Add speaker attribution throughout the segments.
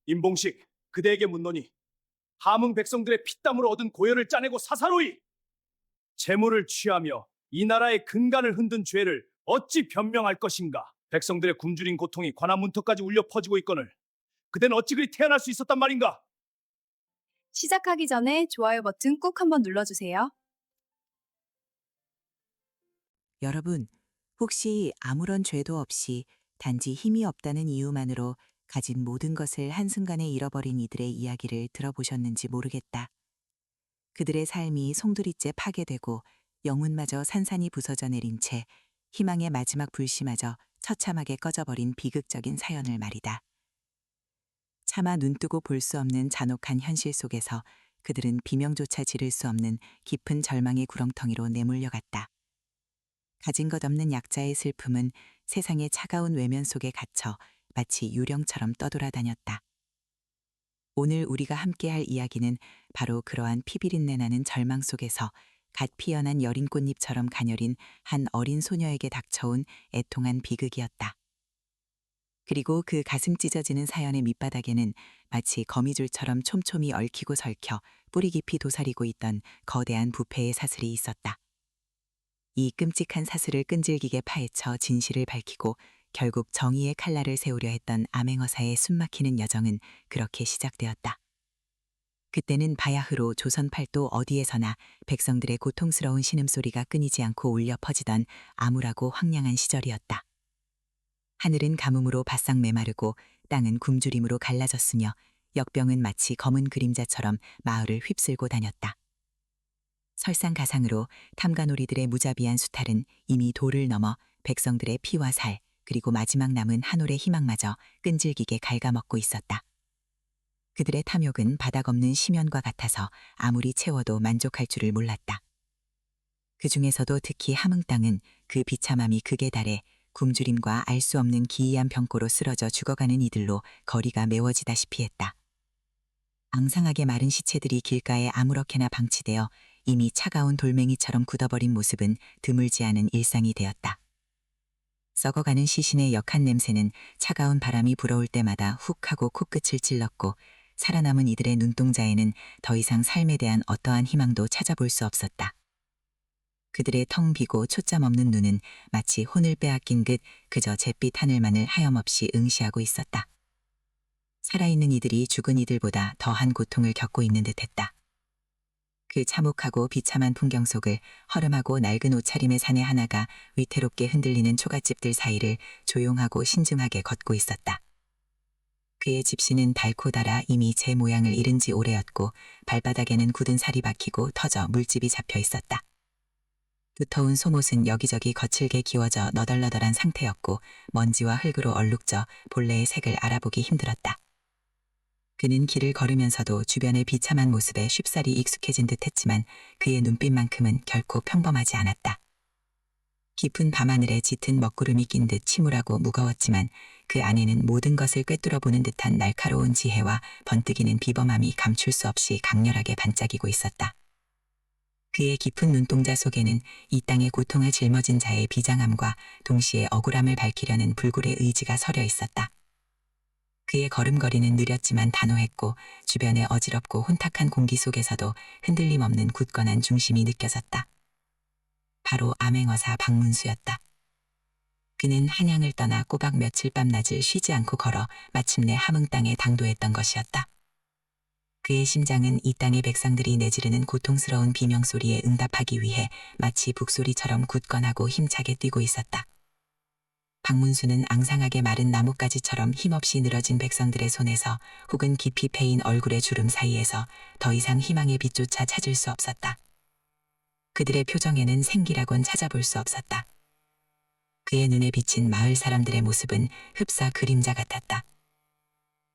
Speaker 1: 임봉식, 그대에게 묻노니 함흥 백성들의 피땀으로 얻은 고열을 짜내고 사사로이 재물을 취하며 이 나라의 근간을 흔든 죄를 어찌 변명할 것인가? 백성들의 굶주린 고통이 관아 문턱까지 울려 퍼지고 있거늘 그대는 어찌 그리 태어날 수 있었단 말인가?
Speaker 2: 시작하기 전에 좋아요 버튼 꾹 한번 눌러주세요.
Speaker 3: 여러분, 혹시 아무런 죄도 없이 단지 힘이 없다는 이유만으로 가진 모든 것을 한순간에 잃어버린 이들의 이야기를 들어보셨는지 모르겠다. 그들의 삶이 송두리째 파괴되고 영혼마저 산산이 부서져 내린 채 희망의 마지막 불씨마저 처참하게 꺼져버린 비극적인 사연을 말이다. 차마 눈뜨고 볼 수 없는 잔혹한 현실 속에서 그들은 비명조차 지를 수 없는 깊은 절망의 구렁텅이로 내몰려갔다. 가진 것 없는 약자의 슬픔은 세상의 차가운 외면 속에 갇혀 마치 유령처럼 떠돌아다녔다. 오늘 우리가 함께할 이야기는 바로 그러한 피비린내 나는 절망 속에서 갓 피어난 여린 꽃잎처럼 가녀린 한 어린 소녀에게 닥쳐온 애통한 비극이었다. 그리고 그 가슴 찢어지는 사연의 밑바닥에는 마치 거미줄처럼 촘촘히 얽히고 설켜 뿌리 깊이 도사리고 있던 거대한 부패의 사슬이 있었다. 이 끔찍한 사슬을 끈질기게 파헤쳐 진실을 밝히고 결국 정의의 칼날을 세우려 했던 암행어사의 숨막히는 여정은 그렇게 시작되었다. 그때는 바야흐로 조선 팔도 어디에서나 백성들의 고통스러운 신음소리가 끊이지 않고 울려 퍼지던 암울하고 황량한 시절이었다. 하늘은 가뭄으로 바싹 메마르고 땅은 굶주림으로 갈라졌으며 역병은 마치 검은 그림자처럼 마을을 휩쓸고 다녔다. 설상가상으로 탐관오리들의 무자비한 수탈은 이미 도를 넘어 백성들의 피와 살 그리고 마지막 남은 한 올의 희망마저 끈질기게 갉아먹고 있었다. 그들의 탐욕은 바닥 없는 심연과 같아서 아무리 채워도 만족할 줄을 몰랐다. 그 중에서도 특히 함흥 땅은 그 비참함이 극에 달해 굶주림과 알 수 없는 기이한 병고로 쓰러져 죽어가는 이들로 거리가 메워지다시피 했다. 앙상하게 마른 시체들이 길가에 아무렇게나 방치되어 이미 차가운 돌멩이처럼 굳어버린 모습은 드물지 않은 일상이 되었다. 썩어가는 시신의 역한 냄새는 차가운 바람이 불어올 때마다 훅 하고 코끝을 찔렀고 살아남은 이들의 눈동자에는 더 이상 삶에 대한 어떠한 희망도 찾아볼 수 없었다. 그들의 텅 비고 초점 없는 눈은 마치 혼을 빼앗긴 듯 그저 잿빛 하늘만을 하염없이 응시하고 있었다. 살아있는 이들이 죽은 이들보다 더한 고통을 겪고 있는 듯했다. 그 참혹하고 비참한 풍경 속을 허름하고 낡은 옷차림의 사내 하나가 위태롭게 흔들리는 초가집들 사이를 조용하고 신중하게 걷고 있었다. 그의 집시는 닳고 닳아 이미 제 모양을 잃은 지 오래였고 발바닥에는 굳은 살이 박히고 터져 물집이 잡혀 있었다. 두터운 속옷은 여기저기 거칠게 기워져 너덜너덜한 상태였고 먼지와 흙으로 얼룩져 본래의 색을 알아보기 힘들었다. 그는 길을 걸으면서도 주변의 비참한 모습에 쉽사리 익숙해진 듯했지만 그의 눈빛만큼은 결코 평범하지 않았다. 깊은 밤하늘에 짙은 먹구름이 낀 듯 침울하고 무거웠지만 그 안에는 모든 것을 꿰뚫어보는 듯한 날카로운 지혜와 번뜩이는 비범함이 감출 수 없이 강렬하게 반짝이고 있었다. 그의 깊은 눈동자 속에는 이 땅의 고통을 짊어진 자의 비장함과 동시에 억울함을 밝히려는 불굴의 의지가 서려 있었다. 그의 걸음걸이는 느렸지만 단호했고 주변의 어지럽고 혼탁한 공기 속에서도 흔들림 없는 굳건한 중심이 느껴졌다. 바로 암행어사 박문수였다. 그는 한양을 떠나 꼬박 며칠 밤낮을 쉬지 않고 걸어 마침내 함흥 땅에 당도했던 것이었다. 그의 심장은 이 땅의 백성들이 내지르는 고통스러운 비명소리에 응답하기 위해 마치 북소리처럼 굳건하고 힘차게 뛰고 있었다. 박문수는 앙상하게 마른 나뭇가지처럼 힘없이 늘어진 백성들의 손에서 혹은 깊이 패인 얼굴의 주름 사이에서 더 이상 희망의 빛조차 찾을 수 없었다. 그들의 표정에는 생기라곤 찾아볼 수 없었다. 그의 눈에 비친 마을 사람들의 모습은 흡사 그림자 같았다.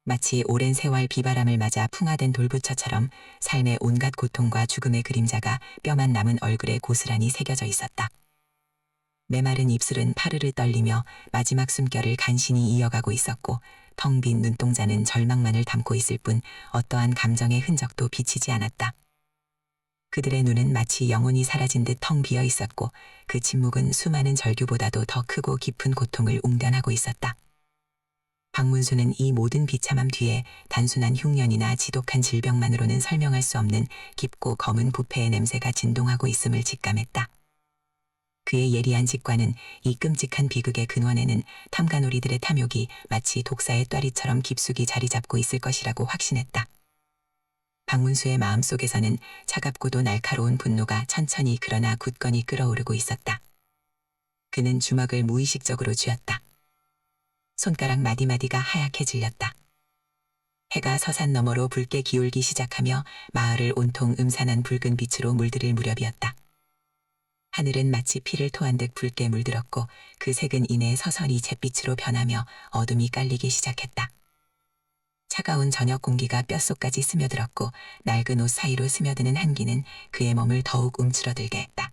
Speaker 3: 마치 오랜 세월 비바람을 맞아 풍화된 돌부처처럼 삶의 온갖 고통과 죽음의 그림자가 뼈만 남은 얼굴에 고스란히 새겨져 있었다. 메마른 입술은 파르르 떨리며 마지막 숨결을 간신히 이어가고 있었고 텅 빈 눈동자는 절망만을 담고 있을 뿐 어떠한 감정의 흔적도 비치지 않았다. 그들의 눈은 마치 영혼이 사라진 듯 텅 비어 있었고 그 침묵은 수많은 절규보다도 더 크고 깊은 고통을 웅변하고 있었다. 박문수는 이 모든 비참함 뒤에 단순한 흉년이나 지독한 질병만으로는 설명할 수 없는 깊고 검은 부패의 냄새가 진동하고 있음을 직감했다. 그의 예리한 직관은 이 끔찍한 비극의 근원에는 탐관오리들의 탐욕이 마치 독사의 ጧ리처럼 깊숙이 자리 잡고 있을 것이라고 확신했다. 박문수의 마음속에서는 차갑고도 날카로운 분노가 천천히 그러나 굳건히 끓어오르고 있었다. 그는 주먹을 무의식적으로 쥐었다. 손가락 마디마디가 하얗게 질렸다. 해가 서산 너머로 붉게 기울기 시작하며 마을을 온통 음산한 붉은 빛으로 물들일 무렵이었다. 하늘은 마치 피를 토한 듯 붉게 물들었고 그 색은 이내 서서히 잿빛으로 변하며 어둠이 깔리기 시작했다. 차가운 저녁 공기가 뼛속까지 스며들었고 낡은 옷 사이로 스며드는 한기는 그의 몸을 더욱 움츠러들게 했다.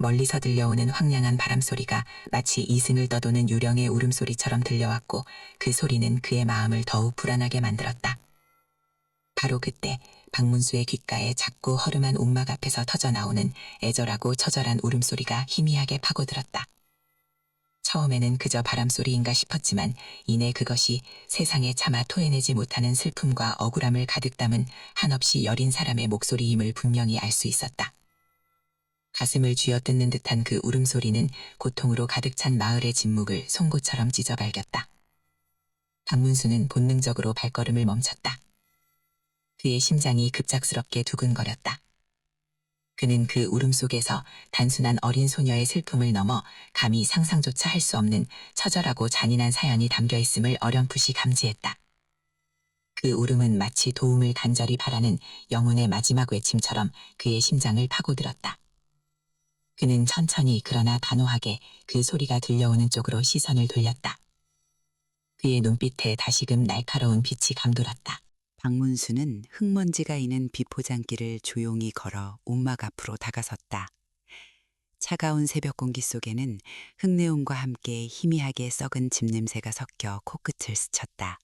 Speaker 3: 멀리서 들려오는 황량한 바람소리가 마치 이승을 떠도는 유령의 울음소리처럼 들려왔고 그 소리는 그의 마음을 더욱 불안하게 만들었다. 바로 그때 박문수의 귓가에 작고 허름한 움막 앞에서 터져나오는 애절하고 처절한 울음소리가 희미하게 파고들었다. 처음에는 그저 바람소리인가 싶었지만 이내 그것이 세상에 차마 토해내지 못하는 슬픔과 억울함을 가득 담은 한없이 여린 사람의 목소리임을 분명히 알 수 있었다. 가슴을 쥐어뜯는 듯한 그 울음소리는 고통으로 가득 찬 마을의 진묵을 송곳처럼 찢어발겼다. 박문수는 본능적으로 발걸음을 멈췄다. 그의 심장이 급작스럽게 두근거렸다. 그는 그 울음 속에서 단순한 어린 소녀의 슬픔을 넘어 감히 상상조차 할 수 없는 처절하고 잔인한 사연이 담겨 있음을 어렴풋이 감지했다. 그 울음은 마치 도움을 간절히 바라는 영혼의 마지막 외침처럼 그의 심장을 파고들었다. 그는 천천히 그러나 단호하게 그 소리가 들려오는 쪽으로 시선을 돌렸다. 그의 눈빛에 다시금 날카로운 빛이 감돌았다. 박문수는 흙먼지가 이는 비포장길을 조용히 걸어 움막 앞으로 다가섰다. 차가운 새벽 공기 속에는 흙내음과 함께 희미하게 썩은 집 냄새가 섞여 코끝을 스쳤다.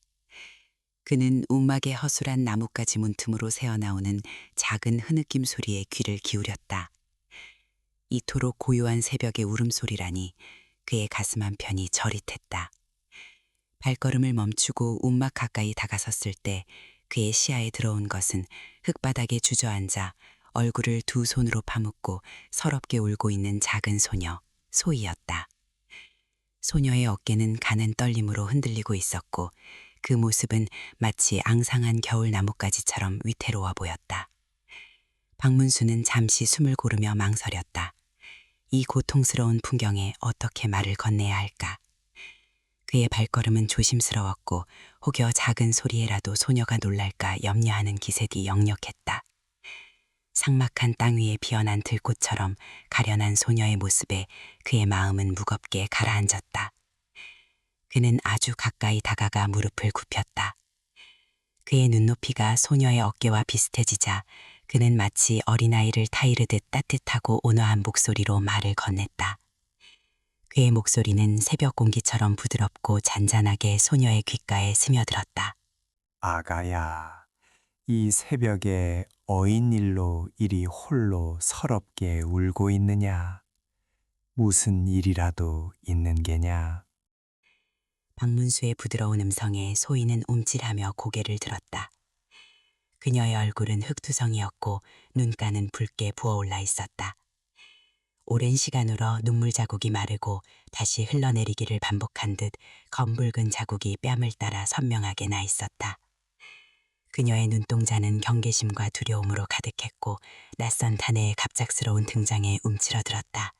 Speaker 3: 그는 움막의 허술한 나뭇가지 문틈으로 새어나오는 작은 흐느낌 소리에 귀를 기울였다. 이토록 고요한 새벽의 울음소리라니 그의 가슴 한편이 저릿했다. 발걸음을 멈추고 움막 가까이 다가섰을 때 그의 시야에 들어온 것은 흙바닥에 주저앉아 얼굴을 두 손으로 파묻고 서럽게 울고 있는 작은 소녀, 소희였다. 소녀의 어깨는 가는 떨림으로 흔들리고 있었고 그 모습은 마치 앙상한 겨울 나뭇가지처럼 위태로워 보였다. 박문수는 잠시 숨을 고르며 망설였다. 이 고통스러운 풍경에 어떻게 말을 건네야 할까? 그의 발걸음은 조심스러웠고 혹여 작은 소리에라도 소녀가 놀랄까 염려하는 기색이 역력했다. 삭막한 땅 위에 피어난 들꽃처럼 가련한 소녀의 모습에 그의 마음은 무겁게 가라앉았다. 그는 아주 가까이 다가가 무릎을 굽혔다. 그의 눈높이가 소녀의 어깨와 비슷해지자 그는 마치 어린아이를 타이르듯 따뜻하고 온화한 목소리로 말을 건넸다. 그의 목소리는 새벽 공기처럼 부드럽고 잔잔하게 소녀의 귓가에 스며들었다.
Speaker 4: 아가야, 이 새벽에 어인일로 이리 홀로 서럽게 울고 있느냐? 무슨 일이라도 있는 게냐?
Speaker 3: 박문수의 부드러운 음성에 소희는 움찔하며 고개를 들었다. 그녀의 얼굴은 흙투성이었고 눈가는 붉게 부어올라 있었다. 오랜 시간으로 눈물 자국이 마르고 다시 흘러내리기를 반복한 듯 검붉은 자국이 뺨을 따라 선명하게 나 있었다. 그녀의 눈동자는 경계심과 두려움으로 가득했고 낯선 타네의 갑작스러운 등장에 움츠러들었다.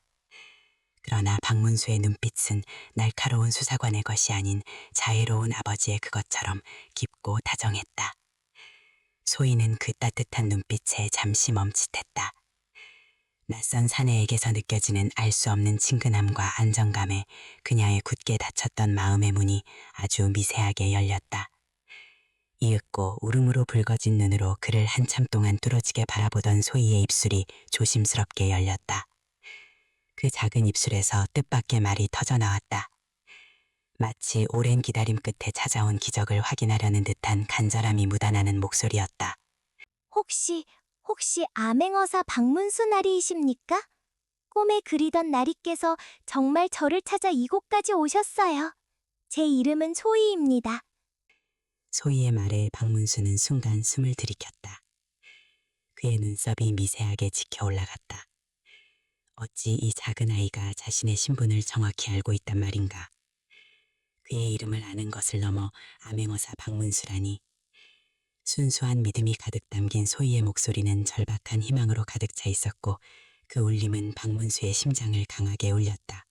Speaker 3: 그러나 박문수의 눈빛은 날카로운 수사관의 것이 아닌 자애로운 아버지의 그것처럼 깊고 다정했다. 소희는 그 따뜻한 눈빛에 잠시 멈칫했다. 낯선 사내에게서 느껴지는 알 수 없는 친근함과 안정감에 그녀의 굳게 닫혔던 마음의 문이 아주 미세하게 열렸다. 이윽고 울음으로 붉어진 눈으로 그를 한참 동안 뚫어지게 바라보던 소희의 입술이 조심스럽게 열렸다. 그 작은 입술에서 뜻밖의 말이 터져나왔다. 마치 오랜 기다림 끝에 찾아온 기적을 확인하려는 듯한 간절함이 묻어나는 목소리였다.
Speaker 5: 혹시 암행어사 박문수 나리이십니까? 꿈에 그리던 나리께서 정말 저를 찾아 이곳까지 오셨어요. 제 이름은 소희입니다.
Speaker 3: 소희의 말에 박문수는 순간 숨을 들이켰다. 그의 눈썹이 미세하게 지켜 올라갔다. 어찌 이 작은 아이가 자신의 신분을 정확히 알고 있단 말인가. 그의 이름을 아는 것을 넘어 암행어사 박문수라니. 순수한 믿음이 가득 담긴 소희의 목소리는 절박한 희망으로 가득 차 있었고 그 울림은 박문수의 심장을 강하게 울렸다.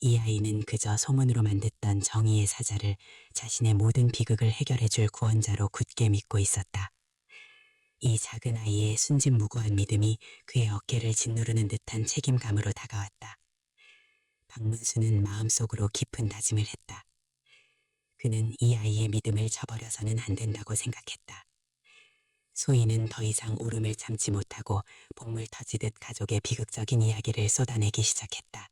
Speaker 3: 이 아이는 그저 소문으로만 듣던 정의의 사자를 자신의 모든 비극을 해결해줄 구원자로 굳게 믿고 있었다. 이 작은 아이의 순진무구한 믿음이 그의 어깨를 짓누르는 듯한 책임감으로 다가왔다. 박문수는 마음속으로 깊은 다짐을 했다. 그는 이 아이의 믿음을 저버려서는 안 된다고 생각했다. 소희는 더 이상 울음을 참지 못하고 복물 터지듯 가족의 비극적인 이야기를 쏟아내기 시작했다.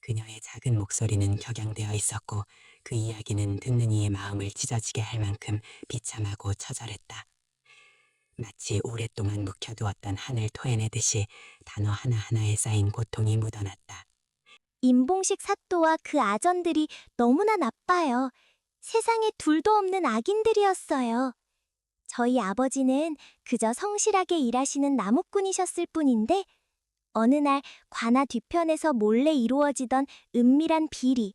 Speaker 3: 그녀의 작은 목소리는 격양되어 있었고 그 이야기는 듣는 이의 마음을 찢어지게 할 만큼 비참하고 처절했다. 마치 오랫동안 묵혀두었던 한을 토해내듯이 단어 하나하나에 쌓인 고통이 묻어났다.
Speaker 5: 임봉식 사또와 그 아전들이 너무나 나빠요. 세상에 둘도 없는 악인들이었어요. 저희 아버지는 그저 성실하게 일하시는 나무꾼이셨을 뿐인데 어느 날 관아 뒤편에서 몰래 이루어지던 은밀한 비리,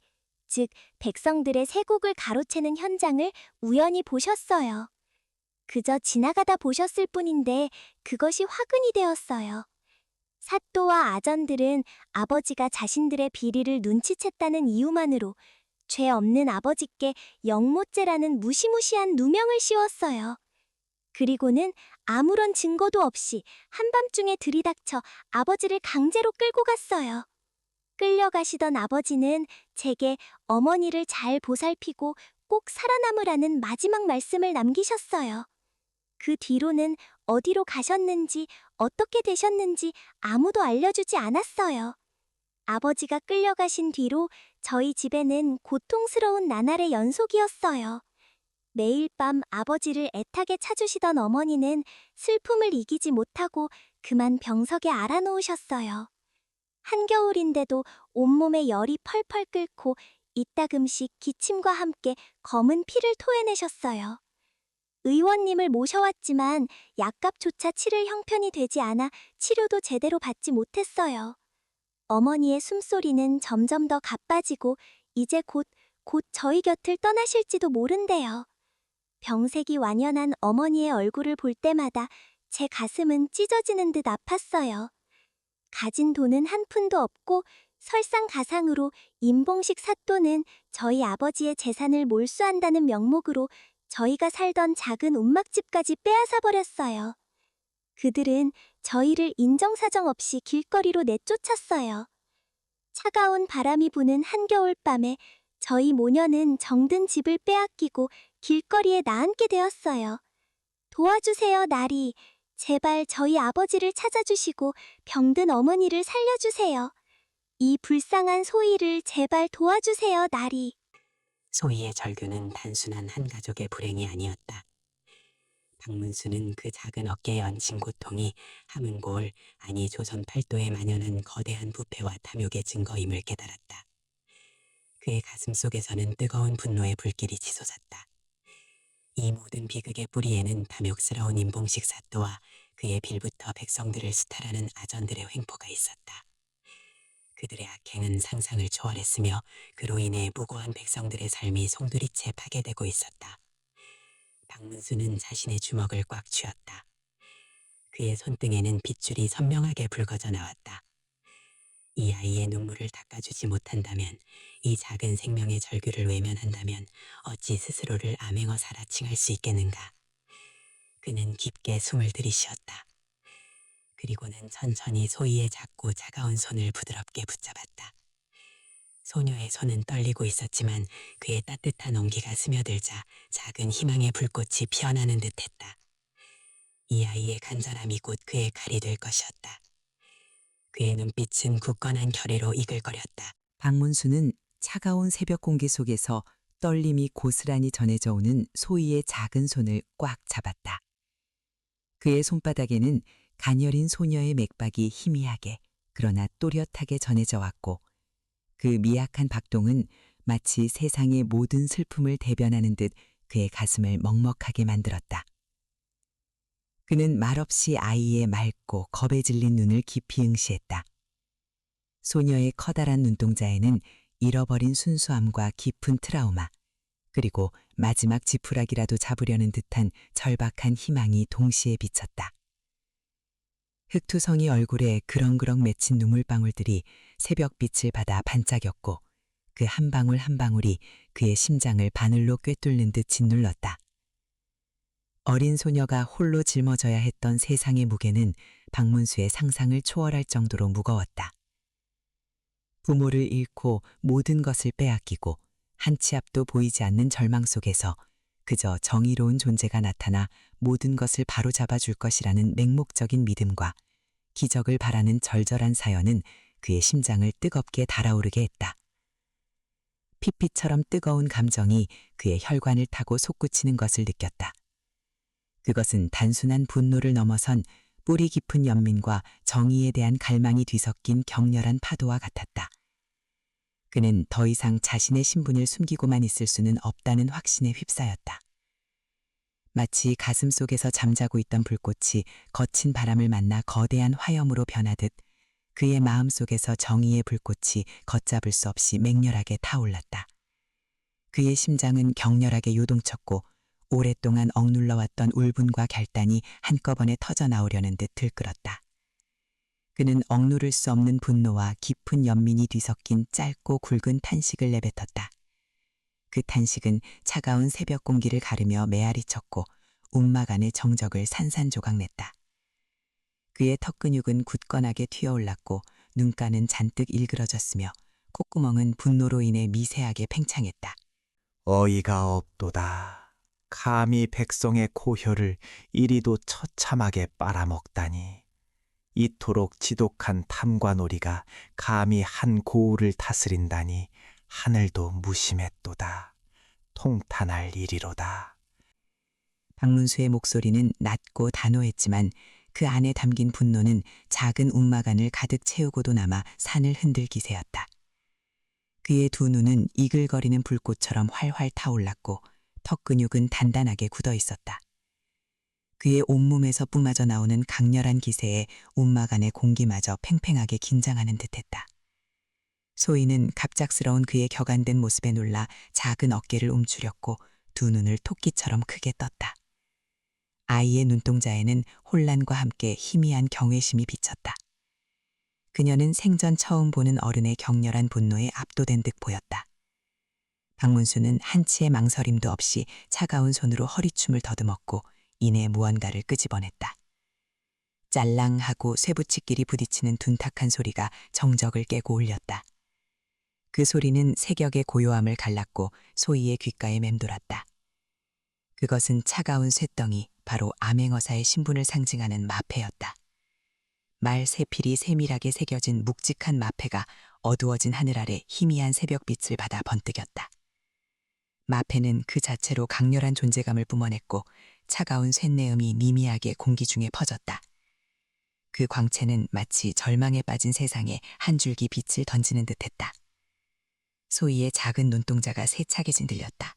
Speaker 5: 즉 백성들의 세곡을 가로채는 현장을 우연히 보셨어요. 그저 지나가다 보셨을 뿐인데 그것이 화근이 되었어요. 사또와 아전들은 아버지가 자신들의 비리를 눈치챘다는 이유만으로 죄 없는 아버지께 영모죄라는 무시무시한 누명을 씌웠어요. 그리고는 아무런 증거도 없이 한밤중에 들이닥쳐 아버지를 강제로 끌고 갔어요. 끌려가시던 아버지는 제게 어머니를 잘 보살피고 꼭 살아남으라는 마지막 말씀을 남기셨어요. 그 뒤로는 어디로 가셨는지 어떻게 되셨는지 아무도 알려주지 않았어요. 아버지가 끌려가신 뒤로 저희 집에는 고통스러운 나날의 연속이었어요. 매일 밤 아버지를 애타게 찾으시던 어머니는 슬픔을 이기지 못하고 그만 병석에 알아놓으셨어요. 한겨울인데도 온몸에 열이 펄펄 끓고 이따금씩 기침과 함께 검은 피를 토해내셨어요. 의원님을 모셔왔지만 약값조차 치를 형편이 되지 않아 치료도 제대로 받지 못했어요. 어머니의 숨소리는 점점 더 가빠지고 이제 곧 저희 곁을 떠나실지도 모른대요. 병색이 완연한 어머니의 얼굴을 볼 때마다 제 가슴은 찢어지는 듯 아팠어요. 가진 돈은 한 푼도 없고 설상가상으로 임봉식 사또는 저희 아버지의 재산을 몰수한다는 명목으로 저희가 살던 작은 움막집까지 빼앗아 버렸어요. 그들은 저희를 인정사정 없이 길거리로 내쫓았어요. 차가운 바람이 부는 한겨울 밤에 저희 모녀는 정든 집을 빼앗기고 길거리에 나앉게 되었어요. 도와주세요, 나리. 제발 저희 아버지를 찾아주시고 병든 어머니를 살려주세요. 이 불쌍한 소희를 제발 도와주세요, 나리.
Speaker 3: 소희의 절규는 단순한 한 가족의 불행이 아니었다. 박문수는 그 작은 어깨에 얹힌 고통이 함흥고을 아니 조선 팔도에 만연한 거대한 부패와 탐욕의 증거임을 깨달았다. 그의 가슴 속에서는 뜨거운 분노의 불길이 치솟았다. 이 모든 비극의 뿌리에는 탐욕스러운 임봉식 사또와 그의 빌부터 백성들을 수탈하는 아전들의 횡포가 있었다. 그들의 악행은 상상을 초월했으며 그로 인해 무고한 백성들의 삶이 송두리째 파괴되고 있었다. 박문수는 자신의 주먹을 꽉 쥐었다. 그의 손등에는 빗줄이 선명하게 붉어져 나왔다. 이 아이의 눈물을 닦아주지 못한다면, 이 작은 생명의 절규를 외면한다면 어찌 스스로를 암행어사라 칭할 수 있겠는가. 그는 깊게 숨을 들이쉬었다. 그리고는 천천히 소희의 작고 차가운 손을 부드럽게 붙잡았다. 소녀의 손은 떨리고 있었지만 그의 따뜻한 온기가 스며들자 작은 희망의 불꽃이 피어나는 듯했다. 이 아이의 간절함이 곧 그의 칼이 될 것이었다. 그의 눈빛은 굳건한 결의로 이글거렸다. 박문수는 차가운 새벽 공기 속에서 떨림이 고스란히 전해져 오는 소희의 작은 손을 꽉 잡았다. 그의 손바닥에는 가녀린 소녀의 맥박이 희미하게 그러나 또렷하게 전해져 왔고 그 미약한 박동은 마치 세상의 모든 슬픔을 대변하는 듯 그의 가슴을 먹먹하게 만들었다. 그는 말없이 아이의 맑고 겁에 질린 눈을 깊이 응시했다. 소녀의 커다란 눈동자에는 잃어버린 순수함과 깊은 트라우마, 그리고 마지막 지푸라기라도 잡으려는 듯한 절박한 희망이 동시에 비쳤다. 흑투성이 얼굴에 그렁그렁 맺힌 눈물방울들이 새벽빛을 받아 반짝였고 그 한 방울 한 방울이 그의 심장을 바늘로 꿰뚫는 듯 짓눌렀다. 어린 소녀가 홀로 짊어져야 했던 세상의 무게는 박문수의 상상을 초월할 정도로 무거웠다. 부모를 잃고 모든 것을 빼앗기고 한 치 앞도 보이지 않는 절망 속에서 그저 정의로운 존재가 나타나 모든 것을 바로잡아 줄 것이라는 맹목적인 믿음과 기적을 바라는 절절한 사연은 그의 심장을 뜨겁게 달아오르게 했다. 핏빛처럼 뜨거운 감정이 그의 혈관을 타고 솟구치는 것을 느꼈다. 그것은 단순한 분노를 넘어선 뿌리 깊은 연민과 정의에 대한 갈망이 뒤섞인 격렬한 파도와 같았다. 그는 더 이상 자신의 신분을 숨기고만 있을 수는 없다는 확신에 휩싸였다. 마치 가슴 속에서 잠자고 있던 불꽃이 거친 바람을 만나 거대한 화염으로 변하듯 그의 마음 속에서 정의의 불꽃이 걷잡을 수 없이 맹렬하게 타올랐다. 그의 심장은 격렬하게 요동쳤고 오랫동안 억눌러왔던 울분과 결단이 한꺼번에 터져나오려는 듯 들끓었다. 그는 억누를 수 없는 분노와 깊은 연민이 뒤섞인 짧고 굵은 탄식을 내뱉었다. 그 탄식은 차가운 새벽 공기를 가르며 메아리 쳤고 움막 안의 정적을 산산조각냈다. 그의 턱근육은 굳건하게 튀어올랐고 눈가는 잔뜩 일그러졌으며 콧구멍은 분노로 인해 미세하게 팽창했다.
Speaker 4: 어이가 없도다. 감히 백성의 고혈을 이리도 처참하게 빨아먹다니. 이토록 지독한 탐관오리가 감히 한 고을을 다스린다니 하늘도 무심했도다. 통탄할 일이로다.
Speaker 3: 박문수의 목소리는 낮고 단호했지만 그 안에 담긴 분노는 작은 움막안을 가득 채우고도 남아 산을 흔들 기세였다. 그의 두 눈은 이글거리는 불꽃처럼 활활 타올랐고 턱근육은 단단하게 굳어 있었다. 그의 온몸에서 뿜어져 나오는 강렬한 기세에 움막 안의 공기마저 팽팽하게 긴장하는 듯했다. 소희는 갑작스러운 그의 격안된 모습에 놀라 작은 어깨를 움츠렸고 두 눈을 토끼처럼 크게 떴다. 아이의 눈동자에는 혼란과 함께 희미한 경외심이 비쳤다. 그녀는 생전 처음 보는 어른의 격렬한 분노에 압도된 듯 보였다. 박문수는 한치의 망설임도 없이 차가운 손으로 허리춤을 더듬었고 이내 무언가를 끄집어냈다. 짤랑하고 쇠붙이끼리 부딪히는 둔탁한 소리가 정적을 깨고 울렸다. 그 소리는 새벽의 고요함을 갈랐고 소희의 귓가에 맴돌았다. 그것은 차가운 쇳덩이, 바로 암행어사의 신분을 상징하는 마패였다. 말 세필이 세밀하게 새겨진 묵직한 마패가 어두워진 하늘 아래 희미한 새벽빛을 받아 번뜩였다. 마패는 그 자체로 강렬한 존재감을 뿜어냈고 차가운 쇳내음이 미미하게 공기 중에 퍼졌다. 그 광채는 마치 절망에 빠진 세상에 한 줄기 빛을 던지는 듯했다. 소희의 작은 눈동자가 세차게 진들렸다.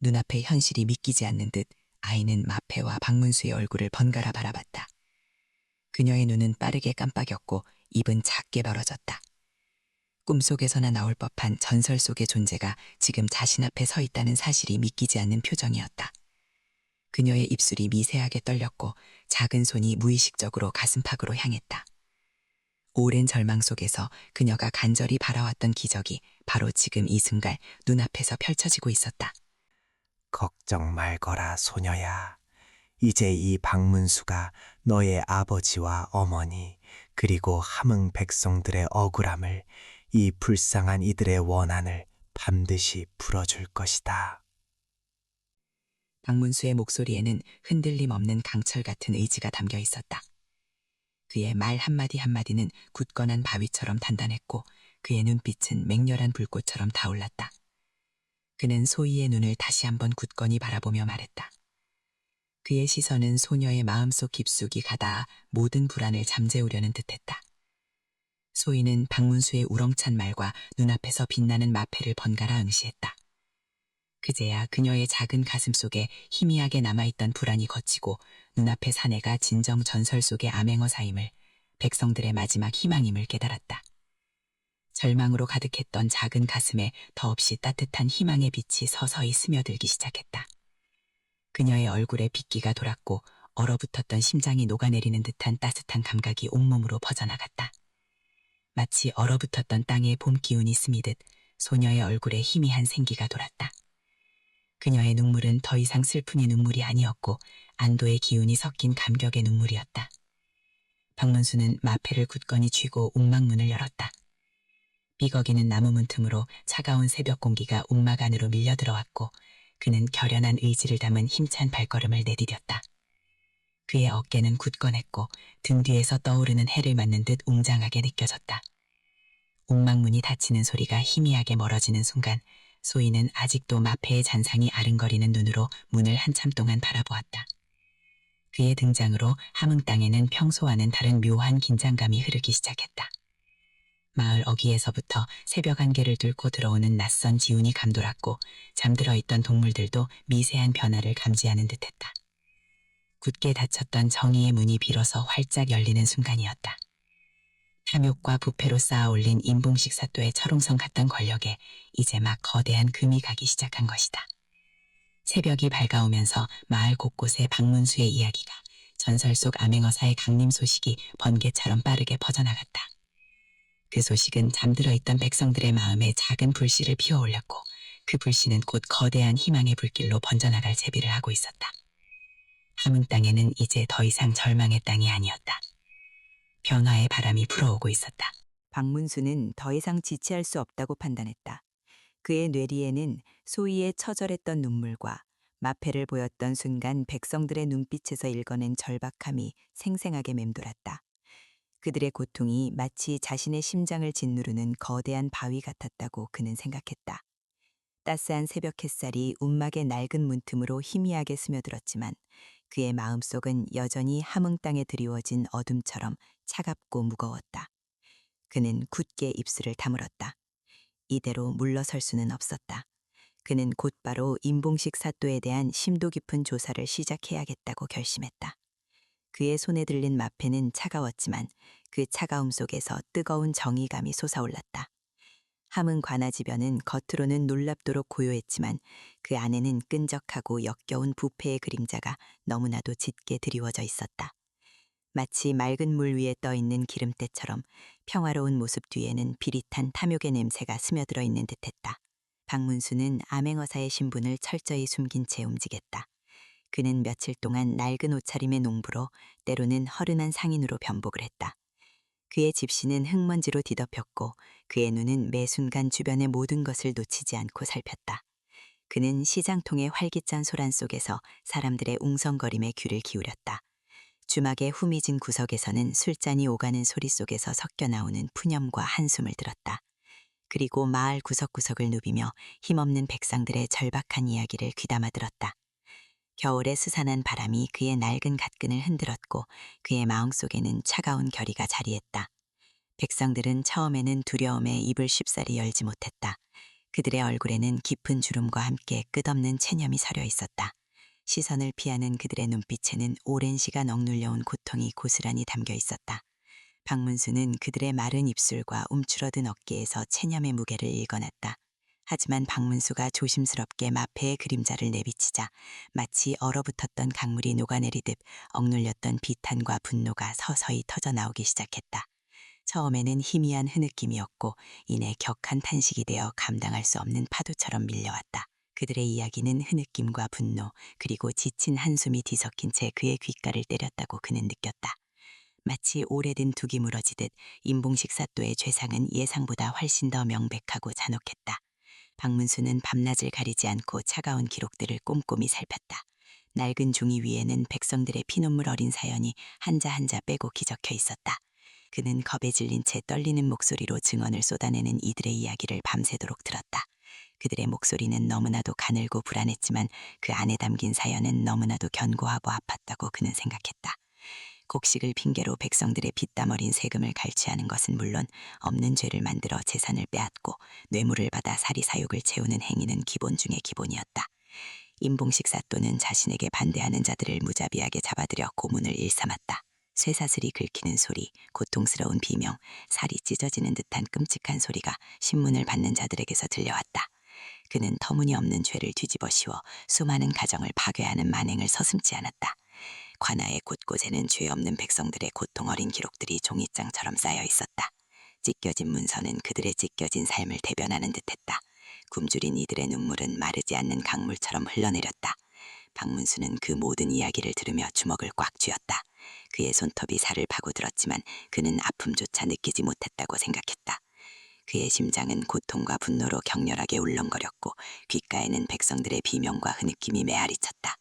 Speaker 3: 눈앞의 현실이 믿기지 않는 듯 아이는 마패와 박문수의 얼굴을 번갈아 바라봤다. 그녀의 눈은 빠르게 깜빡였고 입은 작게 벌어졌다. 꿈속에서나 나올 법한 전설 속의 존재가 지금 자신 앞에 서 있다는 사실이 믿기지 않는 표정이었다. 그녀의 입술이 미세하게 떨렸고 작은 손이 무의식적으로 가슴팍으로 향했다. 오랜 절망 속에서 그녀가 간절히 바라왔던 기적이 바로 지금 이 순간 눈앞에서 펼쳐지고 있었다.
Speaker 4: 걱정 말거라 소녀야. 이제 이 박문수가 너의 아버지와 어머니 그리고 함흥 백성들의 억울함을, 이 불쌍한 이들의 원한을 반드시 풀어줄 것이다.
Speaker 3: 박문수의 목소리에는 흔들림 없는 강철 같은 의지가 담겨 있었다. 그의 말 한마디 한마디는 굳건한 바위처럼 단단했고 그의 눈빛은 맹렬한 불꽃처럼 타올랐다. 그는 소희의 눈을 다시 한번 굳건히 바라보며 말했다. 그의 시선은 소녀의 마음속 깊숙이 가닿아 모든 불안을 잠재우려는 듯했다. 소희는 박문수의 우렁찬 말과 눈앞에서 빛나는 마패를 번갈아 응시했다. 그제야 그녀의 작은 가슴 속에 희미하게 남아있던 불안이 걷히고 눈앞의 사내가 진정 전설 속의 암행어사임을, 백성들의 마지막 희망임을 깨달았다. 절망으로 가득했던 작은 가슴에 더없이 따뜻한 희망의 빛이 서서히 스며들기 시작했다. 그녀의 얼굴에 빗기가 돌았고 얼어붙었던 심장이 녹아내리는 듯한 따뜻한 감각이 온몸으로 퍼져나갔다. 마치 얼어붙었던 땅에 봄 기운이 스미듯 소녀의 얼굴에 희미한 생기가 돌았다. 그녀의 눈물은 더 이상 슬픔의 눈물이 아니었고 안도의 기운이 섞인 감격의 눈물이었다. 박문수는 마패를 굳건히 쥐고 옥막문을 열었다. 비거기는 나무 문 틈으로 차가운 새벽 공기가 움막 안으로 밀려 들어왔고 그는 결연한 의지를 담은 힘찬 발걸음을 내디뎠다. 그의 어깨는 굳건했고 등 뒤에서 떠오르는 해를 맞는 듯 웅장하게 느껴졌다. 옥막문이 닫히는 소리가 희미하게 멀어지는 순간 소희는 아직도 마패의 잔상이 아른거리는 눈으로 문을 한참 동안 바라보았다. 그의 등장으로 함흥 땅에는 평소와는 다른 묘한 긴장감이 흐르기 시작했다. 마을 어귀에서부터 새벽 안개를 뚫고 들어오는 낯선 기운이 감돌았고 잠들어 있던 동물들도 미세한 변화를 감지하는 듯했다. 굳게 닫혔던 정의의 문이 비로소 활짝 열리는 순간이었다. 탐욕과 부패로 쌓아올린 임봉식 사또의 철옹성 같던 권력에 이제 막 거대한 금이 가기 시작한 것이다. 새벽이 밝아오면서 마을 곳곳에 박문수의 이야기가, 전설 속 암행어사의 강림 소식이 번개처럼 빠르게 퍼져나갔다. 그 소식은 잠들어 있던 백성들의 마음에 작은 불씨를 피워올렸고 그 불씨는 곧 거대한 희망의 불길로 번져나갈 제비를 하고 있었다. 함흥 땅에는 이제 더 이상 절망의 땅이 아니었다. 변화의 바람이 불어오고 있었다. 박문수는 더 이상 지체할 수 없다고 판단했다. 그의 뇌리에는 소희의 처절했던 눈물과 마패를 보였던 순간 백성들의 눈빛에서 읽어낸 절박함이 생생하게 맴돌았다. 그들의 고통이 마치 자신의 심장을 짓누르는 거대한 바위 같았다고 그는 생각했다. 따스한 새벽 햇살이 움막의 낡은 문틈으로 희미하게 스며들었지만 그의 마음속은 여전히 함흥 땅에 드리워진 어둠처럼 차갑고 무거웠다. 그는 굳게 입술을 다물었다. 이대로 물러설 수는 없었다. 그는 곧바로 임봉식 사또에 대한 심도 깊은 조사를 시작해야겠다고 결심했다. 그의 손에 들린 마패는 차가웠지만 그 차가움 속에서 뜨거운 정의감이 솟아올랐다. 함흥 관아지변은 겉으로는 놀랍도록 고요했지만 그 안에는 끈적하고 역겨운 부패의 그림자가 너무나도 짙게 드리워져 있었다. 마치 맑은 물 위에 떠있는 기름때처럼 평화로운 모습 뒤에는 비릿한 탐욕의 냄새가 스며들어 있는 듯했다. 박문수는 암행어사의 신분을 철저히 숨긴 채 움직였다. 그는 며칠 동안 낡은 옷차림의 농부로 때로는 허른한 상인으로 변복을 했다. 그의 집시는 흙먼지로 뒤덮였고 그의 눈은 매 순간 주변의 모든 것을 놓치지 않고 살폈다. 그는 시장통의 활기찬 소란 속에서 사람들의 웅성거림에 귀를 기울였다. 주막의 후미진 구석에서는 술잔이 오가는 소리 속에서 섞여 나오는 푸념과 한숨을 들었다. 그리고 마을 구석구석을 누비며 힘없는 백성들의 절박한 이야기를 귀담아 들었다. 겨울의 스산한 바람이 그의 낡은 갓근을 흔들었고 그의 마음속에는 차가운 결의가 자리했다. 백성들은 처음에는 두려움에 입을 쉽사리 열지 못했다. 그들의 얼굴에는 깊은 주름과 함께 끝없는 체념이 서려 있었다. 시선을 피하는 그들의 눈빛에는 오랜 시간 억눌려온 고통이 고스란히 담겨 있었다. 박문수는 그들의 마른 입술과 움츠러든 어깨에서 체념의 무게를 읽어냈다. 하지만 박문수가 조심스럽게 마패의 그림자를 내비치자 마치 얼어붙었던 강물이 녹아내리듯 억눌렸던 비탄과 분노가 서서히 터져나오기 시작했다. 처음에는 희미한 흐느낌이었고 이내 격한 탄식이 되어 감당할 수 없는 파도처럼 밀려왔다. 그들의 이야기는 흐느낌과 분노 그리고 지친 한숨이 뒤섞인 채 그의 귓가를 때렸다고 그는 느꼈다. 마치 오래된 둑이 무너지듯 임봉식 사또의 죄상은 예상보다 훨씬 더 명백하고 잔혹했다. 박문수는 밤낮을 가리지 않고 차가운 기록들을 꼼꼼히 살폈다. 낡은 종이 위에는 백성들의 피눈물 어린 사연이 한자 한자 빼곡히 적혀 있었다. 그는 겁에 질린 채 떨리는 목소리로 증언을 쏟아내는 이들의 이야기를 밤새도록 들었다. 그들의 목소리는 너무나도 가늘고 불안했지만 그 안에 담긴 사연은 너무나도 견고하고 아팠다고 그는 생각했다. 곡식을 핑계로 백성들의 피땀 어린 세금을 갈취하는 것은 물론 없는 죄를 만들어 재산을 빼앗고 뇌물을 받아 사리사욕을 채우는 행위는 기본 중의 기본이었다. 임봉식 사또는 자신에게 반대하는 자들을 무자비하게 잡아들여 고문을 일삼았다. 쇠사슬이 긁히는 소리, 고통스러운 비명, 살이 찢어지는 듯한 끔찍한 소리가 신문을 받는 자들에게서 들려왔다. 그는 터무니없는 죄를 뒤집어 씌워 수많은 가정을 파괴하는 만행을 서슴지 않았다. 관아의 곳곳에는 죄 없는 백성들의 고통 어린 기록들이 종이장처럼 쌓여 있었다. 찢겨진 문서는 그들의 찢겨진 삶을 대변하는 듯했다. 굶주린 이들의 눈물은 마르지 않는 강물처럼 흘러내렸다. 박문수는 그 모든 이야기를 들으며 주먹을 꽉 쥐었다. 그의 손톱이 살을 파고들었지만 그는 아픔조차 느끼지 못했다고 생각했다. 그의 심장은 고통과 분노로 격렬하게 울렁거렸고 귓가에는 백성들의 비명과 흐느낌이 메아리쳤다.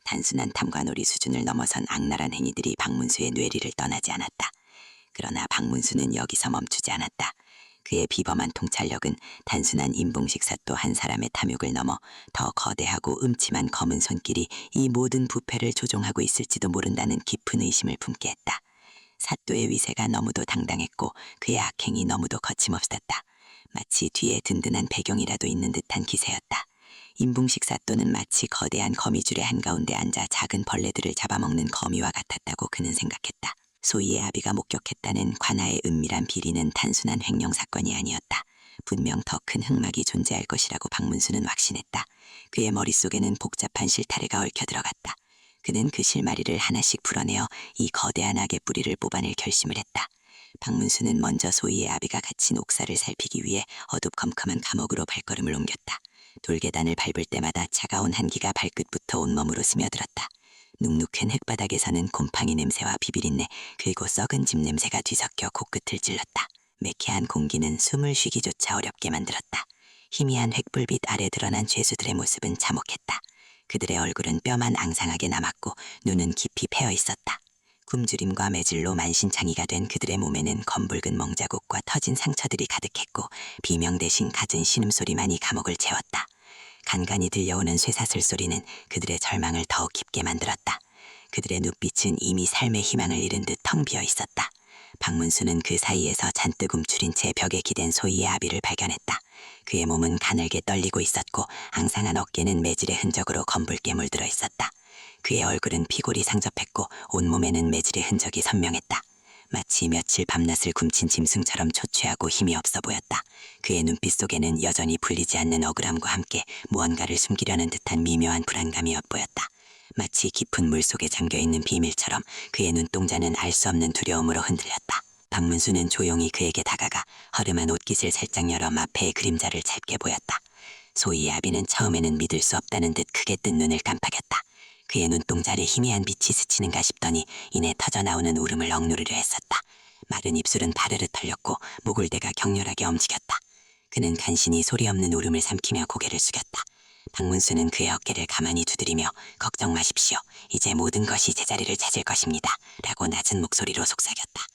Speaker 3: 단순한 탐관오리 수준을 넘어선 악랄한 행위들이 박문수의 뇌리를 떠나지 않았다. 그러나 박문수는 여기서 멈추지 않았다. 그의 비범한 통찰력은 단순한 임봉식 사또 한 사람의 탐욕을 넘어 더 거대하고 음침한 검은 손길이 이 모든 부패를 조종하고 있을지도 모른다는 깊은 의심을 품게 했다. 사또의 위세가 너무도 당당했고 그의 악행이 너무도 거침없었다. 마치 뒤에 든든한 배경이라도 있는 듯한 기세였다. 임봉식 사또는 마치 거대한 거미줄의 한가운데 앉아 작은 벌레들을 잡아먹는 거미와 같았다고 그는 생각했다. 소희의 아비가 목격했다는 관아의 은밀한 비리는 단순한 횡령 사건이 아니었다. 분명 더 큰 흑막이 존재할 것이라고 박문수는 확신했다. 그의 머릿속에는 복잡한 실타래가 얽혀 들어갔다. 그는 그 실마리를 하나씩 풀어내어 이 거대한 악의 뿌리를 뽑아낼 결심을 했다. 박문수는 먼저 소희의 아비가 갇힌 옥사를 살피기 위해 어둡컴컴한 감옥으로 발걸음을 옮겼다. 돌계단을 밟을 때마다 차가운 한기가 발끝부터 온몸으로 스며들었다. 눅눅한 흙바닥에서는 곰팡이 냄새와 비비린내 그리고 썩은 집 냄새가 뒤섞여 코끝을 찔렀다. 매캐한 공기는 숨을 쉬기조차 어렵게 만들었다. 희미한 횃불빛 아래 드러난 죄수들의 모습은 참혹했다. 그들의 얼굴은 뼈만 앙상하게 남았고 눈은 깊이 패어 있었다. 굶주림과 매질로 만신창이가 된 그들의 몸에는 검붉은 멍자국과 터진 상처들이 가득했고 비명 대신 갖은 신음소리만이 감옥을 채웠다. 간간이 들려오는 쇠사슬 소리는 그들의 절망을 더욱 깊게 만들었다. 그들의 눈빛은 이미 삶의 희망을 잃은 듯 텅 비어 있었다. 박문수는 그 사이에서 잔뜩 움츠린 채 벽에 기댄 소희의 아비를 발견했다. 그의 몸은 가늘게 떨리고 있었고 앙상한 어깨는 매질의 흔적으로 검붉게 물들어 있었다. 그의 얼굴은 피골이 상접했고 온몸에는 매질의 흔적이 선명했다. 마치 며칠 밤낮을 굶친 짐승처럼 초췌하고 힘이 없어 보였다. 그의 눈빛 속에는 여전히 풀리지 않는 억울함과 함께 무언가를 숨기려는 듯한 미묘한 불안감이 엿보였다. 마치 깊은 물속에 잠겨있는 비밀처럼 그의 눈동자는 알 수 없는 두려움으로 흔들렸다. 박문수는 조용히 그에게 다가가 허름한 옷깃을 살짝 열어 마패의 그림자를 짧게 보였다. 소희의 아비는 처음에는 믿을 수 없다는 듯 크게 뜬 눈을 깜빡였다. 그의 눈동자를 희미한 빛이 스치는가 싶더니 이내 터져나오는 울음을 억누르려 했었다. 마른 입술은 파르르 털렸고 목울대가 격렬하게 움직였다. 그는 간신히 소리 없는 울음을 삼키며 고개를 숙였다. 박문수는 그의 어깨를 가만히 두드리며 걱정 마십시오. 이제 모든 것이 제자리를 찾을 것입니다. 라고 낮은 목소리로 속삭였다.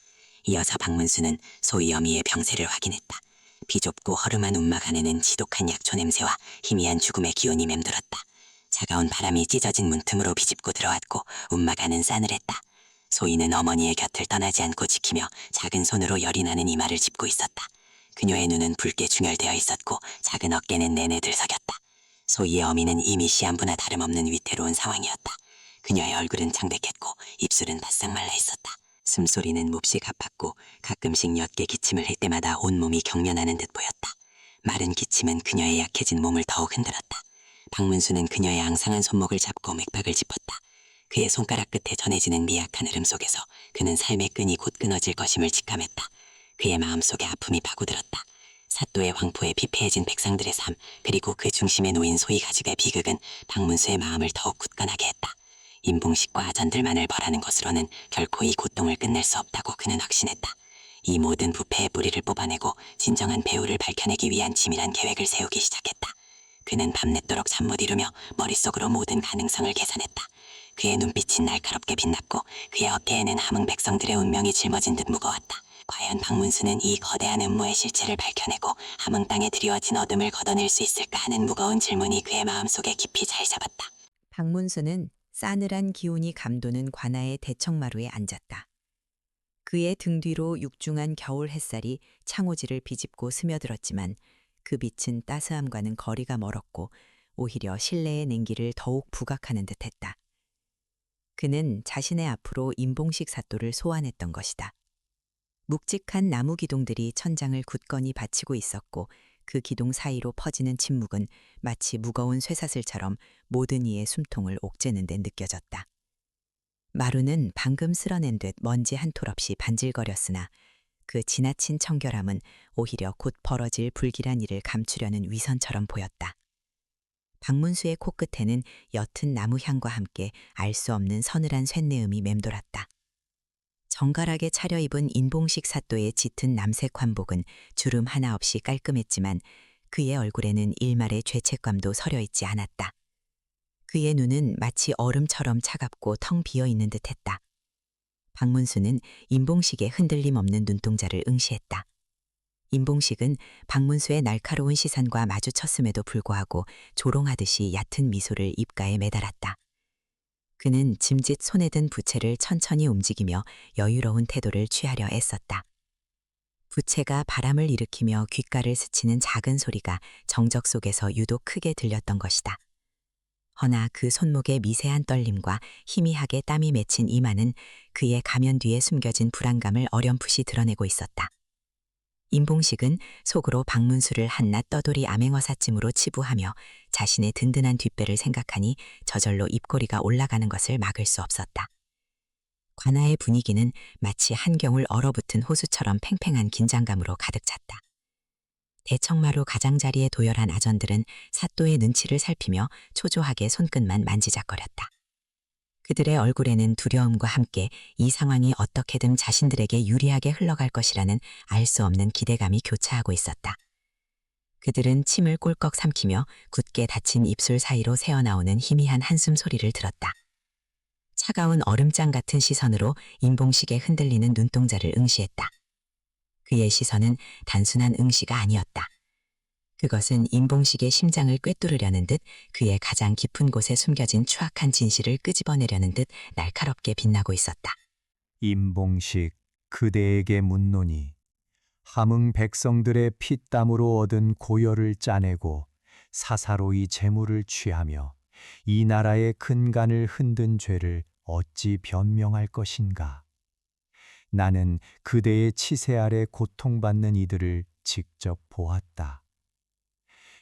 Speaker 3: 이어서 박문수는 소희 어미의 병세를 확인했다. 비좁고 허름한 움막 안에는 지독한 약초 냄새와 희미한 죽음의 기운이 맴돌았다. 차가운 바람이 찢어진 문틈으로 비집고 들어왔고 움막 안은 싸늘했다. 소희는 어머니의 곁을 떠나지 않고 지키며 작은 손으로 열이 나는 이마를 짚고 있었다. 그녀의 눈은 붉게 중열되어 있었고 작은 어깨는 내내 들썩였다. 소희의 어미는 이미 시한부나 다름없는 위태로운 상황이었다. 그녀의 얼굴은 창백했고 입술은 바싹 말라 있었다. 숨소리는 몹시 가팠고 가끔씩 옅게 기침을 할 때마다 온몸이 경련하는 듯 보였다. 마른 기침은 그녀의 약해진 몸을 더욱 흔들었다. 박문수는 그녀의 앙상한 손목을 잡고 맥박을 짚었다. 그의 손가락 끝에 전해지는 미약한 흐름 속에서 그는 삶의 끈이 곧 끊어질 것임을 직감했다. 그의 마음속에 아픔이 파고들었다. 사또의 황포에 피폐해진 백성들의 삶, 그리고 그 중심에 놓인 소희 가족의 비극은 박문수의 마음을 더욱 굳건하게 했다. 임봉식과 아전들만을 벌하는 것으로는 결코 이 고통을 끝낼 수 없다고 그는 확신했다. 이 모든 부패의 뿌리를 뽑아내고 진정한 배후를 밝혀내기 위한 치밀한 계획을 세우기 시작했다. 그는 밤늦도록 잠 못 이루며 머릿속으로 모든 가능성을 계산했다. 그의 눈빛이 날카롭게 빛났고 그의 어깨에는 함흥 백성들의 운명이 짊어진 듯 무거웠다. 과연 박문수는 이 거대한 음모의 실체를 밝혀내고 함흥 땅에 드리워진 어둠을 걷어낼 수 있을까 하는 무거운 질문이 그의 마음속에 깊이 자리 잡았다. 박문수는 싸늘한 기온이 감도는 관아의 대청마루에 앉았다. 그의 등 뒤로 육중한 겨울 햇살이 창호지를 비집고 스며들었지만 그 빛은 따스함과는 거리가 멀었고 오히려 실내의 냉기를 더욱 부각하는 듯했다. 그는 자신의 앞으로 임봉식 사또를 소환했던 것이다. 묵직한 나무 기둥들이 천장을 굳건히 받치고 있었고 그 기둥 사이로 퍼지는 침묵은 마치 무거운 쇠사슬처럼 모든 이의 숨통을 옥죄는 데 느껴졌다. 마루는 방금 쓸어낸 듯 먼지 한 톨 없이 반질거렸으나 그 지나친 청결함은 오히려 곧 벌어질 불길한 일을 감추려는 위선처럼 보였다. 박문수의 코끝에는 옅은 나무 향과 함께 알 수 없는 서늘한 쇳내음이 맴돌았다. 정갈하게 차려입은 인봉식 사또의 짙은 남색 환복은 주름 하나 없이 깔끔했지만 그의 얼굴에는 일말의 죄책감도 서려 있지 않았다. 그의 눈은 마치 얼음처럼 차갑고 텅 비어 있는 듯했다. 박문수는 인봉식의 흔들림 없는 눈동자를 응시했다. 인봉식은 박문수의 날카로운 시선과 마주쳤음에도 불구하고 조롱하듯이 얕은 미소를 입가에 매달았다. 그는 짐짓 손에 든 부채를 천천히 움직이며 여유로운 태도를 취하려 애썼다. 부채가 바람을 일으키며 귓가를 스치는 작은 소리가 정적 속에서 유독 크게 들렸던 것이다. 허나 그 손목의 미세한 떨림과 희미하게 땀이 맺힌 이마는 그의 가면 뒤에 숨겨진 불안감을 어렴풋이 드러내고 있었다. 인봉식은 속으로 박문수를 한낱 떠돌이 암행어사쯤으로 치부하며 자신의 든든한 뒷배를 생각하니 저절로 입꼬리가 올라가는 것을 막을 수 없었다. 관아의 분위기는 마치 한겨울 얼어붙은 호수처럼 팽팽한 긴장감으로 가득 찼다. 대청마루 가장자리에 도열한 아전들은 사또의 눈치를 살피며 초조하게 손끝만 만지작거렸다. 그들의 얼굴에는 두려움과 함께 이 상황이 어떻게든 자신들에게 유리하게 흘러갈 것이라는 알 수 없는 기대감이 교차하고 있었다. 그들은 침을 꼴꺽 삼키며 굳게 닫힌 입술 사이로 새어나오는 희미한 한숨 소리를 들었다. 차가운 얼음장 같은 시선으로 인봉식의 흔들리는 눈동자를 응시했다. 그의 시선은 단순한 응시가 아니었다. 그것은 인봉식의 심장을 꿰뚫으려는 듯 그의 가장 깊은 곳에 숨겨진 추악한 진실을 끄집어내려는 듯 날카롭게 빛나고 있었다.
Speaker 4: 임봉식, 그대에게 묻노니 함흥 백성들의 피땀으로 얻은 고열을 짜내고 사사로이 재물을 취하며 이 나라의 근간을 흔든 죄를 어찌 변명할 것인가? 나는 그대의 치세 아래 고통받는 이들을 직접 보았다.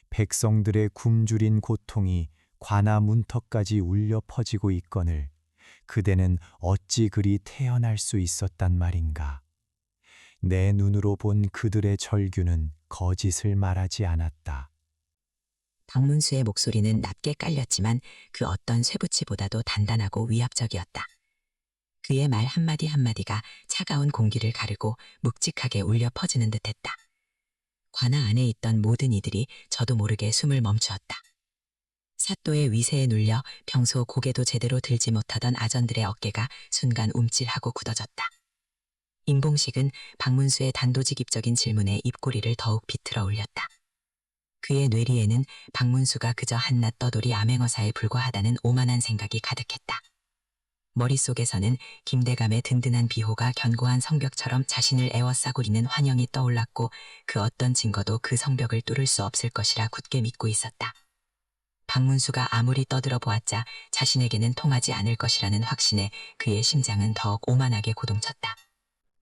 Speaker 4: 백성들의 굶주린 고통이 관아 문턱까지 울려 퍼지고 있거늘 그대는 어찌 그리 태어날 수 있었단 말인가. 내 눈으로 본 그들의 절규는 거짓을 말하지 않았다.
Speaker 3: 박문수의 목소리는 낮게 깔렸지만 그 어떤 쇠붙이보다도 단단하고 위압적이었다. 그의 말 한마디 한마디가 차가운 공기를 가르고 묵직하게 울려 퍼지는 듯했다. 관아 안에 있던 모든 이들이 저도 모르게 숨을 멈추었다. 사또의 위세에 눌려 평소 고개도 제대로 들지 못하던 아전들의 어깨가 순간 움찔하고 굳어졌다. 인봉식은 박문수의 단도직입적인 질문에 입꼬리를 더욱 비틀어 올렸다. 그의 뇌리에는 박문수가 그저 한낱 떠돌이 암행어사에 불과하다는 오만한 생각이 가득했다. 머릿속에서는 김대감의 든든한 비호가 견고한 성벽처럼 자신을 에워싸구리는 환영이 떠올랐고 그 어떤 증거도 그 성벽을 뚫을 수 없을 것이라 굳게 믿고 있었다. 박문수가 아무리 떠들어 보았자 자신에게는 통하지 않을 것이라는 확신에 그의 심장은 더욱 오만하게 고동쳤다.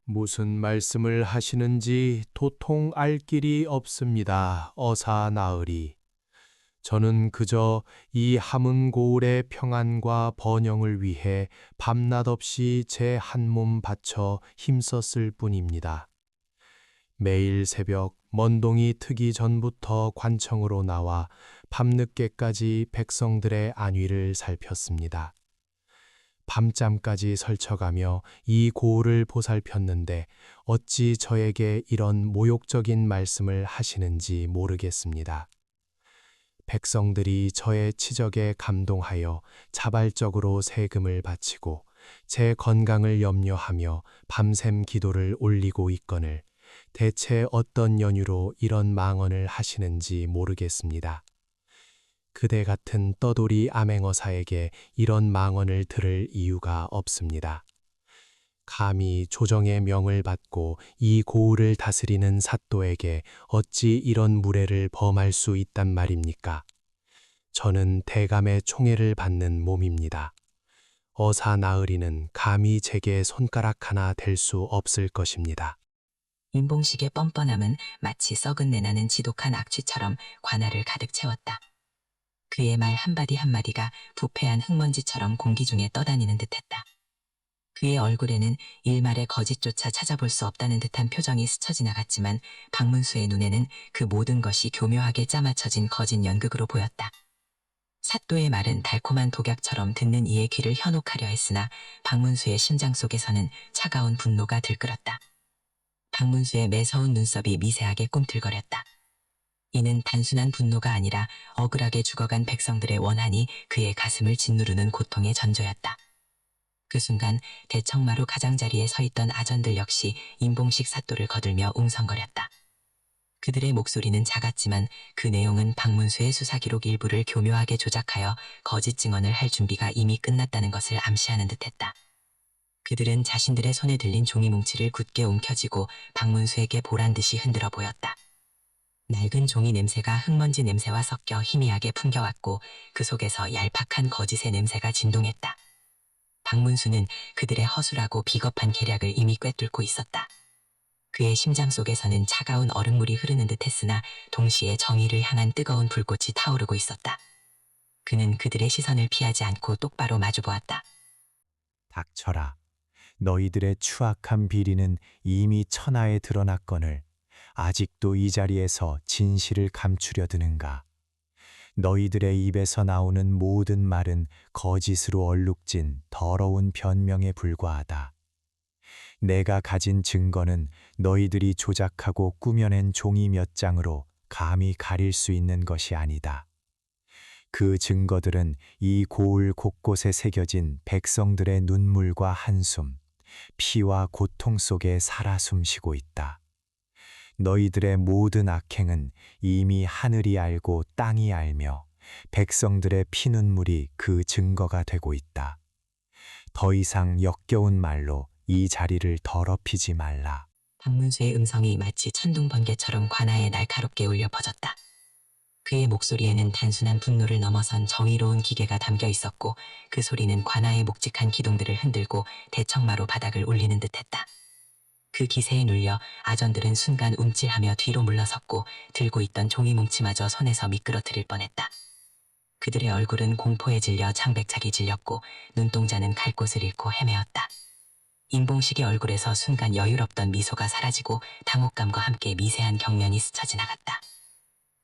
Speaker 6: 무슨 말씀을 하시는지 도통 알 길이 없습니다. 어사 나으리. 저는 그저 이 함흥고을의 평안과 번영을 위해 밤낮 없이 제 한 몸 바쳐 힘썼을 뿐입니다. 매일 새벽 먼동이 트기 전부터 관청으로 나와 밤늦게까지 백성들의 안위를 살폈습니다. 밤잠까지 설쳐가며 이 고을을 보살폈는데 어찌 저에게 이런 모욕적인 말씀을 하시는지 모르겠습니다. 백성들이 저의 치적에 감동하여 자발적으로 세금을 바치고 제 건강을 염려하며 밤샘 기도를 올리고 있거늘 대체 어떤 연유로 이런 망언을 하시는지 모르겠습니다. 그대 같은 떠돌이 암행어사에게 이런 망언을 들을 이유가 없습니다. 감히 조정의 명을 받고 이 고을을 다스리는 사또에게 어찌 이런 무례를 범할 수 있단 말입니까? 저는 대감의 총애를 받는 몸입니다. 어사 나으리는 감히 제게 손가락 하나 댈 수 없을 것입니다.
Speaker 3: 임봉식의 뻔뻔함은 마치 썩은 내나는 지독한 악취처럼 관아를 가득 채웠다. 그의 말 한마디 한마디가 부패한 흙먼지처럼 공기 중에 떠다니는 듯했다. 그의 얼굴에는 일말의 거짓조차 찾아볼 수 없다는 듯한 표정이 스쳐 지나갔지만 박문수의 눈에는 그 모든 것이 교묘하게 짜맞춰진 거짓 연극으로 보였다. 사또의 말은 달콤한 독약처럼 듣는 이의 귀를 현혹하려 했으나 박문수의 심장 속에서는 차가운 분노가 들끓었다. 박문수의 매서운 눈썹이 미세하게 꿈틀거렸다. 이는 단순한 분노가 아니라 억울하게 죽어간 백성들의 원한이 그의 가슴을 짓누르는 고통의 전조였다. 그 순간 대청마루 가장자리에 서 있던 아전들 역시 임봉식 사또를 거들며 웅성거렸다. 그들의 목소리는 작았지만 그 내용은 박문수의 수사기록 일부를 교묘하게 조작하여 거짓 증언을 할 준비가 이미 끝났다는 것을 암시하는 듯했다. 그들은 자신들의 손에 들린 종이 뭉치를 굳게 움켜쥐고 박문수에게 보란듯이 흔들어 보였다. 낡은 종이 냄새가 흙먼지 냄새와 섞여 희미하게 풍겨왔고 그 속에서 얄팍한 거짓의 냄새가 진동했다. 박문수는 그들의 허술하고 비겁한 계략을 이미 꿰뚫고 있었다. 그의 심장 속에서는 차가운 얼음물이 흐르는 듯했으나 동시에 정의를 향한 뜨거운 불꽃이 타오르고 있었다. 그는 그들의 시선을 피하지 않고 똑바로 마주보았다.
Speaker 4: 닥쳐라. 너희들의 추악한 비리는 이미 천하에 드러났거늘 아직도 이 자리에서 진실을 감추려 드는가. 너희들의 입에서 나오는 모든 말은 거짓으로 얼룩진 더러운 변명에 불과하다. 내가 가진 증거는 너희들이 조작하고 꾸며낸 종이 몇 장으로 감히 가릴 수 있는 것이 아니다. 그 증거들은 이 고을 곳곳에 새겨진 백성들의 눈물과 한숨, 피와 고통 속에 살아 숨쉬고 있다. 너희들의 모든 악행은 이미 하늘이 알고 땅이 알며 백성들의 피눈물이 그 증거가 되고 있다. 더 이상 역겨운 말로 이 자리를 더럽히지 말라.
Speaker 3: 박문수의 음성이 마치 천둥 번개처럼 관아에 날카롭게 울려 퍼졌다. 그의 목소리에는 단순한 분노를 넘어선 정의로운 기계가 담겨 있었고 그 소리는 관아의 묵직한 기둥들을 흔들고 대청마루 바닥을 울리는 듯했다. 그 기세에 눌려 아전들은 순간 움찔하며 뒤로 물러섰고 들고 있던 종이 뭉치마저 손에서 미끄러뜨릴 뻔했다. 그들의 얼굴은 공포에 질려 창백하게 질렸고 눈동자는 갈 곳을 잃고 헤매었다. 임봉식의 얼굴에서 순간 여유롭던 미소가 사라지고 당혹감과 함께 미세한 경련이 스쳐 지나갔다.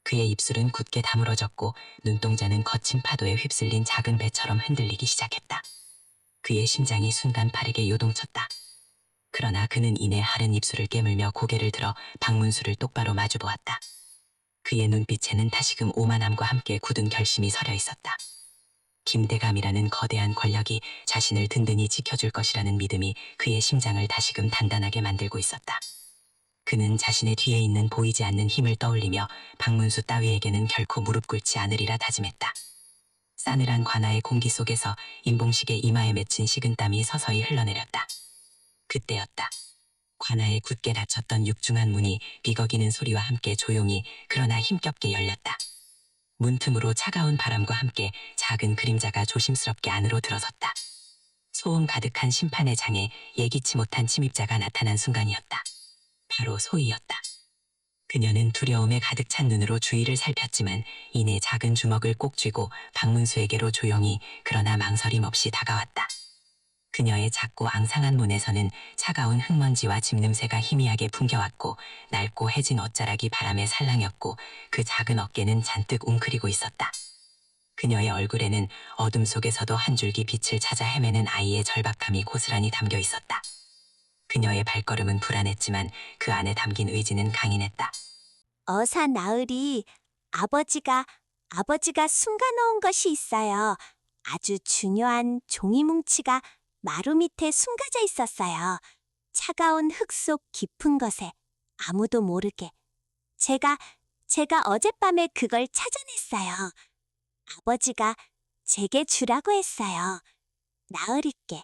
Speaker 3: 그의 입술은 굳게 다물어졌고 눈동자는 거친 파도에 휩쓸린 작은 배처럼 흔들리기 시작했다. 그의 심장이 순간 빠르게 요동쳤다. 그러나 그는 이내 하른 입술을 깨물며 고개를 들어 박문수를 똑바로 마주보았다. 그의 눈빛에는 다시금 오만함과 함께 굳은 결심이 서려 있었다. 김대감이라는 거대한 권력이 자신을 든든히 지켜줄 것이라는 믿음이 그의 심장을 다시금 단단하게 만들고 있었다. 그는 자신의 뒤에 있는 보이지 않는 힘을 떠올리며 박문수 따위에게는 결코 무릎 꿇지 않으리라 다짐했다. 싸늘한 관아의 공기 속에서 임봉식의 이마에 맺힌 식은땀이 서서히 흘러내렸다. 그때였다. 관아에 굳게 닫혔던 육중한 문이 비거기는 소리와 함께 조용히 그러나 힘겹게 열렸다. 문틈으로 차가운 바람과 함께 작은 그림자가 조심스럽게 안으로 들어섰다. 소음 가득한 심판의 장에 예기치 못한 침입자가 나타난 순간이었다. 바로 소희였다. 그녀는 두려움에 가득 찬 눈으로 주위를 살폈지만 이내 작은 주먹을 꼭 쥐고 박문수에게로 조용히 그러나 망설임 없이 다가왔다. 그녀의 작고 앙상한 문에서는 차가운 흙먼지와 집냄새가 희미하게 풍겨왔고 낡고 해진 옷자락이 바람에 살랑였고 그 작은 어깨는 잔뜩 웅크리고 있었다. 그녀의 얼굴에는 어둠 속에서도 한 줄기 빛을 찾아 헤매는 아이의 절박함이 고스란히 담겨 있었다. 그녀의 발걸음은 불안했지만 그 안에 담긴 의지는 강인했다.
Speaker 5: 어사 나으리, 아버지가 숨겨놓은 것이 있어요. 아주 중요한 종이 뭉치가 마루 밑에 숨겨져 있었어요. 차가운 흙 속 깊은 것에 아무도 모르게. 제가 어젯밤에 그걸 찾아냈어요. 아버지가 제게 주라고 했어요. 나으리께.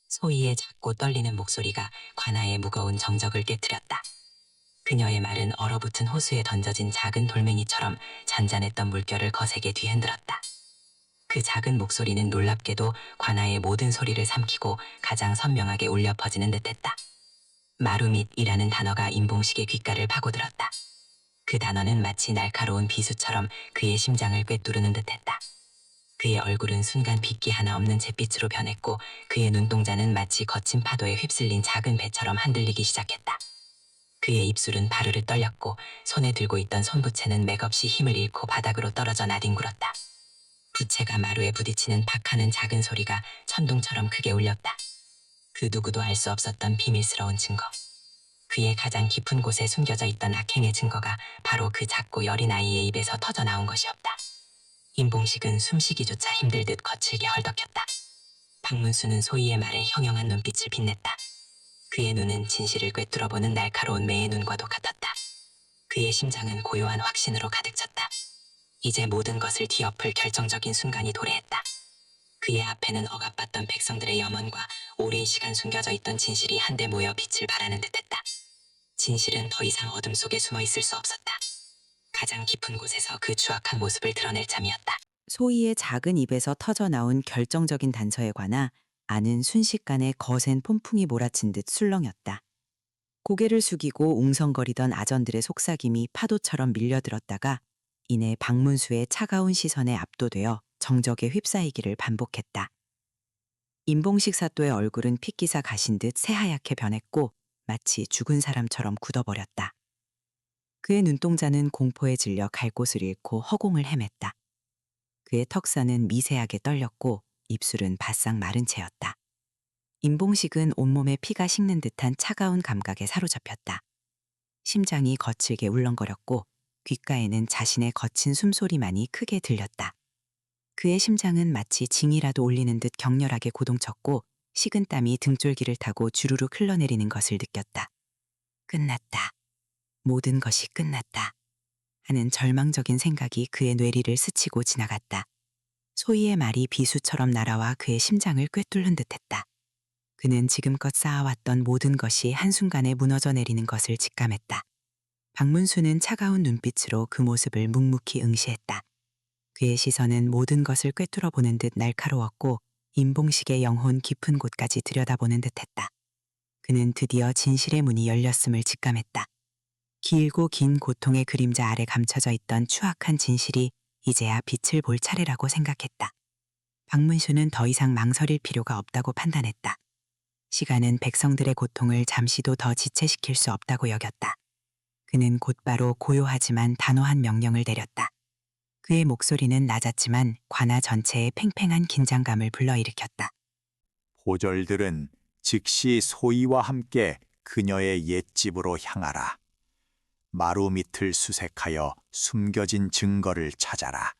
Speaker 3: 소희의 작고 떨리는 목소리가 관아의 무거운 정적을 깨뜨렸다. 그녀의 말은 얼어붙은 호수에 던져진 작은 돌멩이처럼 잔잔했던 물결을 거세게 뒤흔들었다. 그 작은 목소리는 놀랍게도 관아의 모든 소리를 삼키고 가장 선명하게 울려 퍼지는 듯했다. 마루밑이라는 단어가 임봉식의 귓가를 파고들었다. 그 단어는 마치 날카로운 비수처럼 그의 심장을 꿰뚫는 듯했다. 그의 얼굴은 순간 빗기 하나 없는 잿빛으로 변했고 그의 눈동자는 마치 거친 파도에 휩쓸린 작은 배처럼 흔들리기 시작했다. 그의 입술은 바르르 떨렸고 손에 들고 있던 손부채는 맥없이 힘을 잃고 바닥으로 떨어져 나뒹굴었다. 부채가 마루에 부딪히는 팍 하는 작은 소리가 천둥처럼 크게 울렸다. 그 누구도 알 수 없었던 비밀스러운 증거. 그의 가장 깊은 곳에 숨겨져 있던 악행의 증거가 바로 그 작고 여린 아이의 입에서 터져나온 것이었다. 임봉식은 숨쉬기조차 힘들듯 거칠게 헐떡였다. 박문수는 소희의 말에 형형한 눈빛을 빛냈다. 그의 눈은 진실을 꿰뚫어보는 날카로운 매의 눈과도 같았다. 그의 심장은 고요한 확신으로 가득 찼다. 이제 모든 것을 뒤엎을 결정적인 순간이 도래했다. 그의 앞에는 억압받던 백성들의 염원과 오랜 시간 숨겨져 있던 진실이 한데 모여 빛을 발하는 듯했다. 진실은 더 이상 어둠 속에 숨어 있을 수 없었다. 가장 깊은 곳에서 그 추악한 모습을 드러낼 참이었다.
Speaker 7: 소희의 작은 입에서 터져나온 결정적인 단서에 관하 아는 순식간에 거센 폼풍이 몰아친 듯 술렁였다. 고개를 숙이고 웅성거리던 아전들의 속삭임이 파도처럼 밀려들었다가 이내 박문수의 차가운 시선에 압도되어 정적에 휩싸이기를 반복했다. 임봉식 사또의 얼굴은 핏기사 가신 듯 새하얗게 변했고 마치 죽은 사람처럼 굳어버렸다. 그의 눈동자는 공포에 질려 갈 곳을 잃고 허공을 헤맸다. 그의 턱선은 미세하게 떨렸고 입술은 바싹 마른 채였다. 임봉식은 온몸에 피가 식는 듯한 차가운 감각에 사로잡혔다. 심장이 거칠게 울렁거렸고 귓가에는 자신의 거친 숨소리만이 크게 들렸다. 그의 심장은 마치 징이라도 올리는 듯 격렬하게 고동쳤고 식은땀이 등줄기를 타고 주르륵 흘러내리는 것을 느꼈다. 끝났다. 모든 것이 끝났다. 하는 절망적인 생각이 그의 뇌리를 스치고 지나갔다. 소희의 말이 비수처럼 날아와 그의 심장을 꿰뚫는 듯했다. 그는 지금껏 쌓아왔던 모든 것이 한순간에 무너져 내리는 것을 직감했다. 박문수는 차가운 눈빛으로 그 모습을 묵묵히 응시했다. 그의 시선은 모든 것을 꿰뚫어 보는 듯 날카로웠고 임봉식의 영혼 깊은 곳까지 들여다보는 듯했다. 그는 드디어 진실의 문이 열렸음을 직감했다. 길고 긴 고통의 그림자 아래 감춰져 있던 추악한 진실이 이제야 빛을 볼 차례라고 생각했다. 박문수는 더 이상 망설일 필요가 없다고 판단했다. 시간은 백성들의 고통을 잠시도 더 지체시킬 수 없다고 여겼다. 그는 곧바로 고요하지만 단호한 명령을 내렸다. 그의 목소리는 낮았지만 관아 전체에 팽팽한 긴장감을 불러일으켰다.
Speaker 8: 보절들은 즉시 소희와 함께 그녀의 옛집으로 향하라. 마루 밑을 수색하여 숨겨진 증거를 찾아라.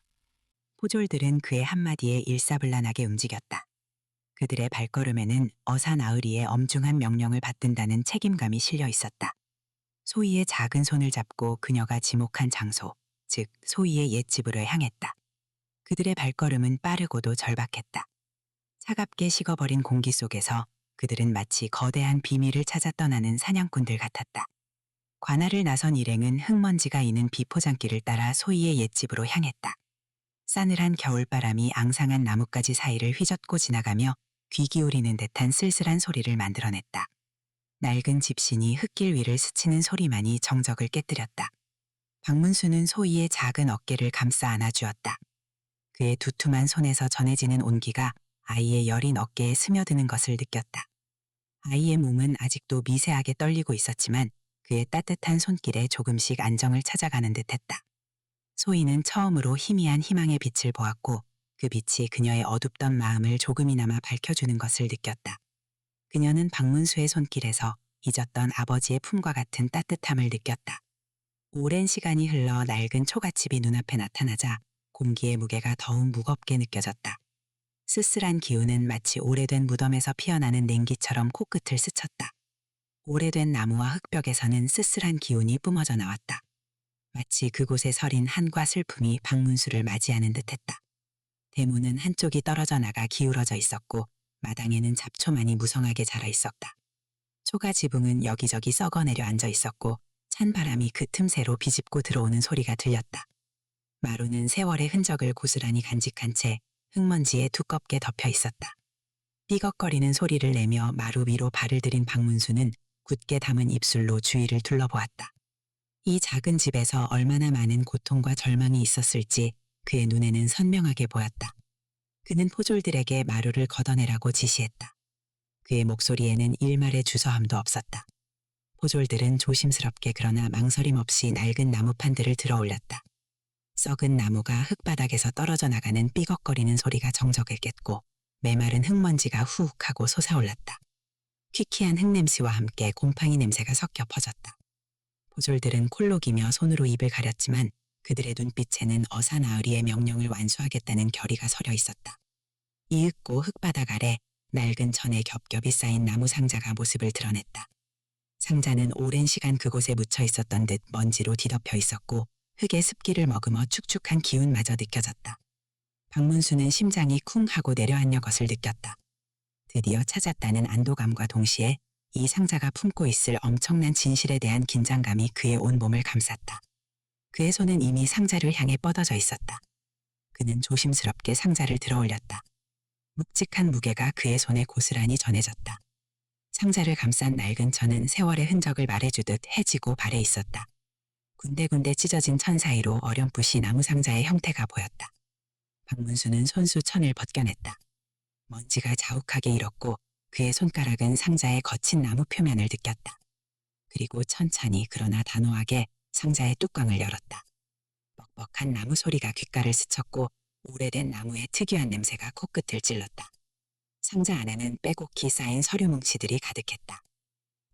Speaker 7: 포졸들은 그의 한마디에 일사불란하게 움직였다. 그들의 발걸음에는 어사나으리의 엄중한 명령을 받든다는 책임감이 실려 있었다. 소희의 작은 손을 잡고 그녀가 지목한 장소, 즉 소희의 옛집으로 향했다. 그들의 발걸음은 빠르고도 절박했다. 차갑게 식어버린 공기 속에서 그들은 마치 거대한 비밀을 찾아 떠나는 사냥꾼들 같았다. 관아를 나선 일행은 흙먼지가 이는 비포장길을 따라 소희의 옛집으로 향했다. 싸늘한 겨울바람이 앙상한 나뭇가지 사이를 휘젓고 지나가며 귀 기울이는 듯한 쓸쓸한 소리를 만들어냈다. 낡은 집신이 흙길 위를 스치는 소리만이 정적을 깨뜨렸다. 박문수는 소희의 작은 어깨를 감싸 안아주었다. 그의 두툼한 손에서 전해지는 온기가 아이의 여린 어깨에 스며드는 것을 느꼈다. 아이의 몸은 아직도 미세하게 떨리고 있었지만 그의 따뜻한 손길에 조금씩 안정을 찾아가는 듯했다. 소희는 처음으로 희미한 희망의 빛을 보았고 그 빛이 그녀의 어둡던 마음을 조금이나마 밝혀주는 것을 느꼈다. 그녀는 박문수의 손길에서 잊었던 아버지의 품과 같은 따뜻함을 느꼈다. 오랜 시간이 흘러 낡은 초가집이 눈앞에 나타나자 공기의 무게가 더욱 무겁게 느껴졌다. 쓸쓸한 기운은 마치 오래된 무덤에서 피어나는 냉기처럼 코끝을 스쳤다. 오래된 나무와 흙벽에서는 쓸쓸한 기운이 뿜어져 나왔다. 마치 그곳에 서린 한과 슬픔이 박문수를 맞이하는 듯했다.
Speaker 3: 대문은 한쪽이 떨어져 나가 기울어져 있었고 마당에는 잡초만이 무성하게 자라 있었다. 초가 지붕은 여기저기 썩어내려 앉아 있었고 찬 바람이 그 틈새로 비집고 들어오는 소리가 들렸다. 마루는 세월의 흔적을 고스란히 간직한 채 흙먼지에 두껍게 덮여 있었다. 삐걱거리는 소리를 내며 마루 위로 발을 들인 박문수는 굳게 담은 입술로 주위를 둘러보았다. 이 작은 집에서 얼마나 많은 고통과 절망이 있었을지 그의 눈에는 선명하게 보였다. 그는 포졸들에게 마루를 걷어내라고 지시했다. 그의 목소리에는 일말의 주저함도 없었다. 포졸들은 조심스럽게 그러나 망설임 없이 낡은 나무판들을 들어 올렸다. 썩은 나무가 흙바닥에서 떨어져 나가는 삐걱거리는 소리가 정적을 깼고 메마른 흙먼지가 후욱하고 솟아올랐다. 퀴퀴한 흙냄새와 함께 곰팡이 냄새가 섞여 퍼졌다. 포졸들은 콜록이며 손으로 입을 가렸지만 그들의 눈빛에는 어사나으리의 명령을 완수하겠다는 결의가 서려 있었다. 이윽고 흙바닥 아래 낡은 천에 겹겹이 쌓인 나무 상자가 모습을 드러냈다. 상자는 오랜 시간 그곳에 묻혀 있었던 듯 먼지로 뒤덮여 있었고 흙의 습기를 머금어 축축한 기운마저 느껴졌다. 박문수는 심장이 쿵 하고 내려앉는 것을 느꼈다. 드디어 찾았다는 안도감과 동시에 이 상자가 품고 있을 엄청난 진실에 대한 긴장감이 그의 온 몸을 감쌌다. 그의 손은 이미 상자를 향해 뻗어져 있었다. 그는 조심스럽게 상자를 들어 올렸다. 묵직한 무게가 그의 손에 고스란히 전해졌다. 상자를 감싼 낡은 천은 세월의 흔적을 말해주듯 해지고 발해 있었다. 군데군데 찢어진 천 사이로 어렴풋이 나무 상자의 형태가 보였다. 박문수는 손수 천을 벗겨냈다. 먼지가 자욱하게 일었고 그의 손가락은 상자의 거친 나무 표면을 느꼈다. 그리고 천천히 그러나 단호하게 상자의 뚜껑을 열었다. 뻑뻑한 나무 소리가 귓가를 스쳤고 오래된 나무의 특유한 냄새가 코끝을 찔렀다. 상자 안에는 빼곡히 쌓인 서류 뭉치들이 가득했다.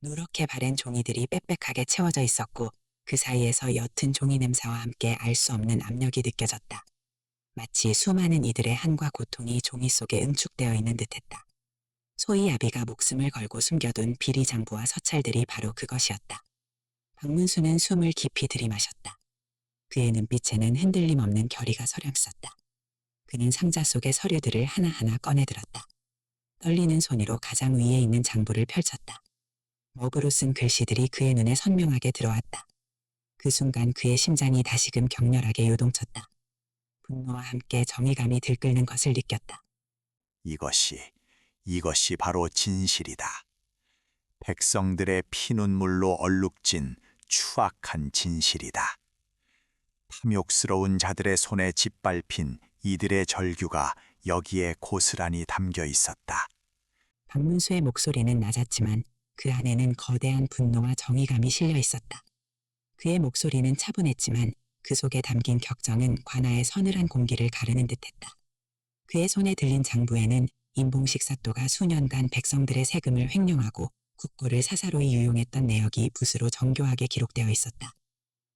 Speaker 3: 누렇게 바랜 종이들이 빽빽하게 채워져 있었고 그 사이에서 옅은 종이 냄새와 함께 알 수 없는 압력이 느껴졌다. 마치 수많은 이들의 한과 고통이 종이 속에 응축되어 있는 듯했다. 소위 아비가 목숨을 걸고 숨겨둔 비리장부와 서찰들이 바로 그것이었다. 박문수는 숨을 깊이 들이마셨다. 그의 눈빛에는 흔들림 없는 결의가 서렸었다. 그는 상자 속의 서류들을 하나하나 꺼내들었다. 떨리는 손으로 가장 위에 있는 장부를 펼쳤다. 먹으로 쓴 글씨들이 그의 눈에 선명하게 들어왔다. 그 순간 그의 심장이 다시금 격렬하게 요동쳤다. 분노와 함께 정의감이 들끓는 것을 느꼈다.
Speaker 8: 이것이 바로 진실이다. 백성들의 피눈물로 얼룩진 추악한 진실이다. 탐욕스러운 자들의 손에 짓밟힌 이들의 절규가 여기에 고스란히 담겨 있었다.
Speaker 3: 박문수의 목소리는 낮았지만 그 안에는 거대한 분노와 정의감이 실려 있었다. 그의 목소리는 차분했지만 그 속에 담긴 격정은 관아의 서늘한 공기를 가르는 듯했다. 그의 손에 들린 장부에는 임봉식 사또가 수년간 백성들의 세금을 횡령하고 국고를 사사로이 유용했던 내역이 붓으로 정교하게 기록되어 있었다.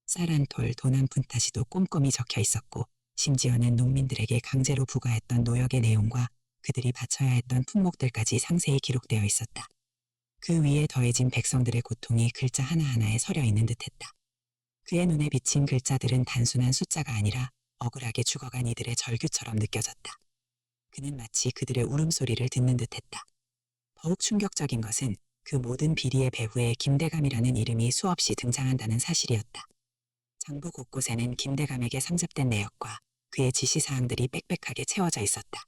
Speaker 3: 쌀 한 톨, 돈 한 푼 다시도 꼼꼼히 적혀 있었고 심지어는 농민들에게 강제로 부과했던 노역의 내용과 그들이 바쳐야 했던 품목들까지 상세히 기록되어 있었다. 그 위에 더해진 백성들의 고통이 글자 하나하나에 서려 있는 듯했다. 그의 눈에 비친 글자들은 단순한 숫자가 아니라 억울하게 죽어간 이들의 절규처럼 느껴졌다. 그는 마치 그들의 울음소리를 듣는 듯했다. 더욱 충격적인 것은 그 모든 비리의 배후에 김대감이라는 이름이 수없이 등장한다는 사실이었다. 장부 곳곳에는 김대감에게 상접된 내역과 그의 지시사항들이 빽빽하게 채워져 있었다.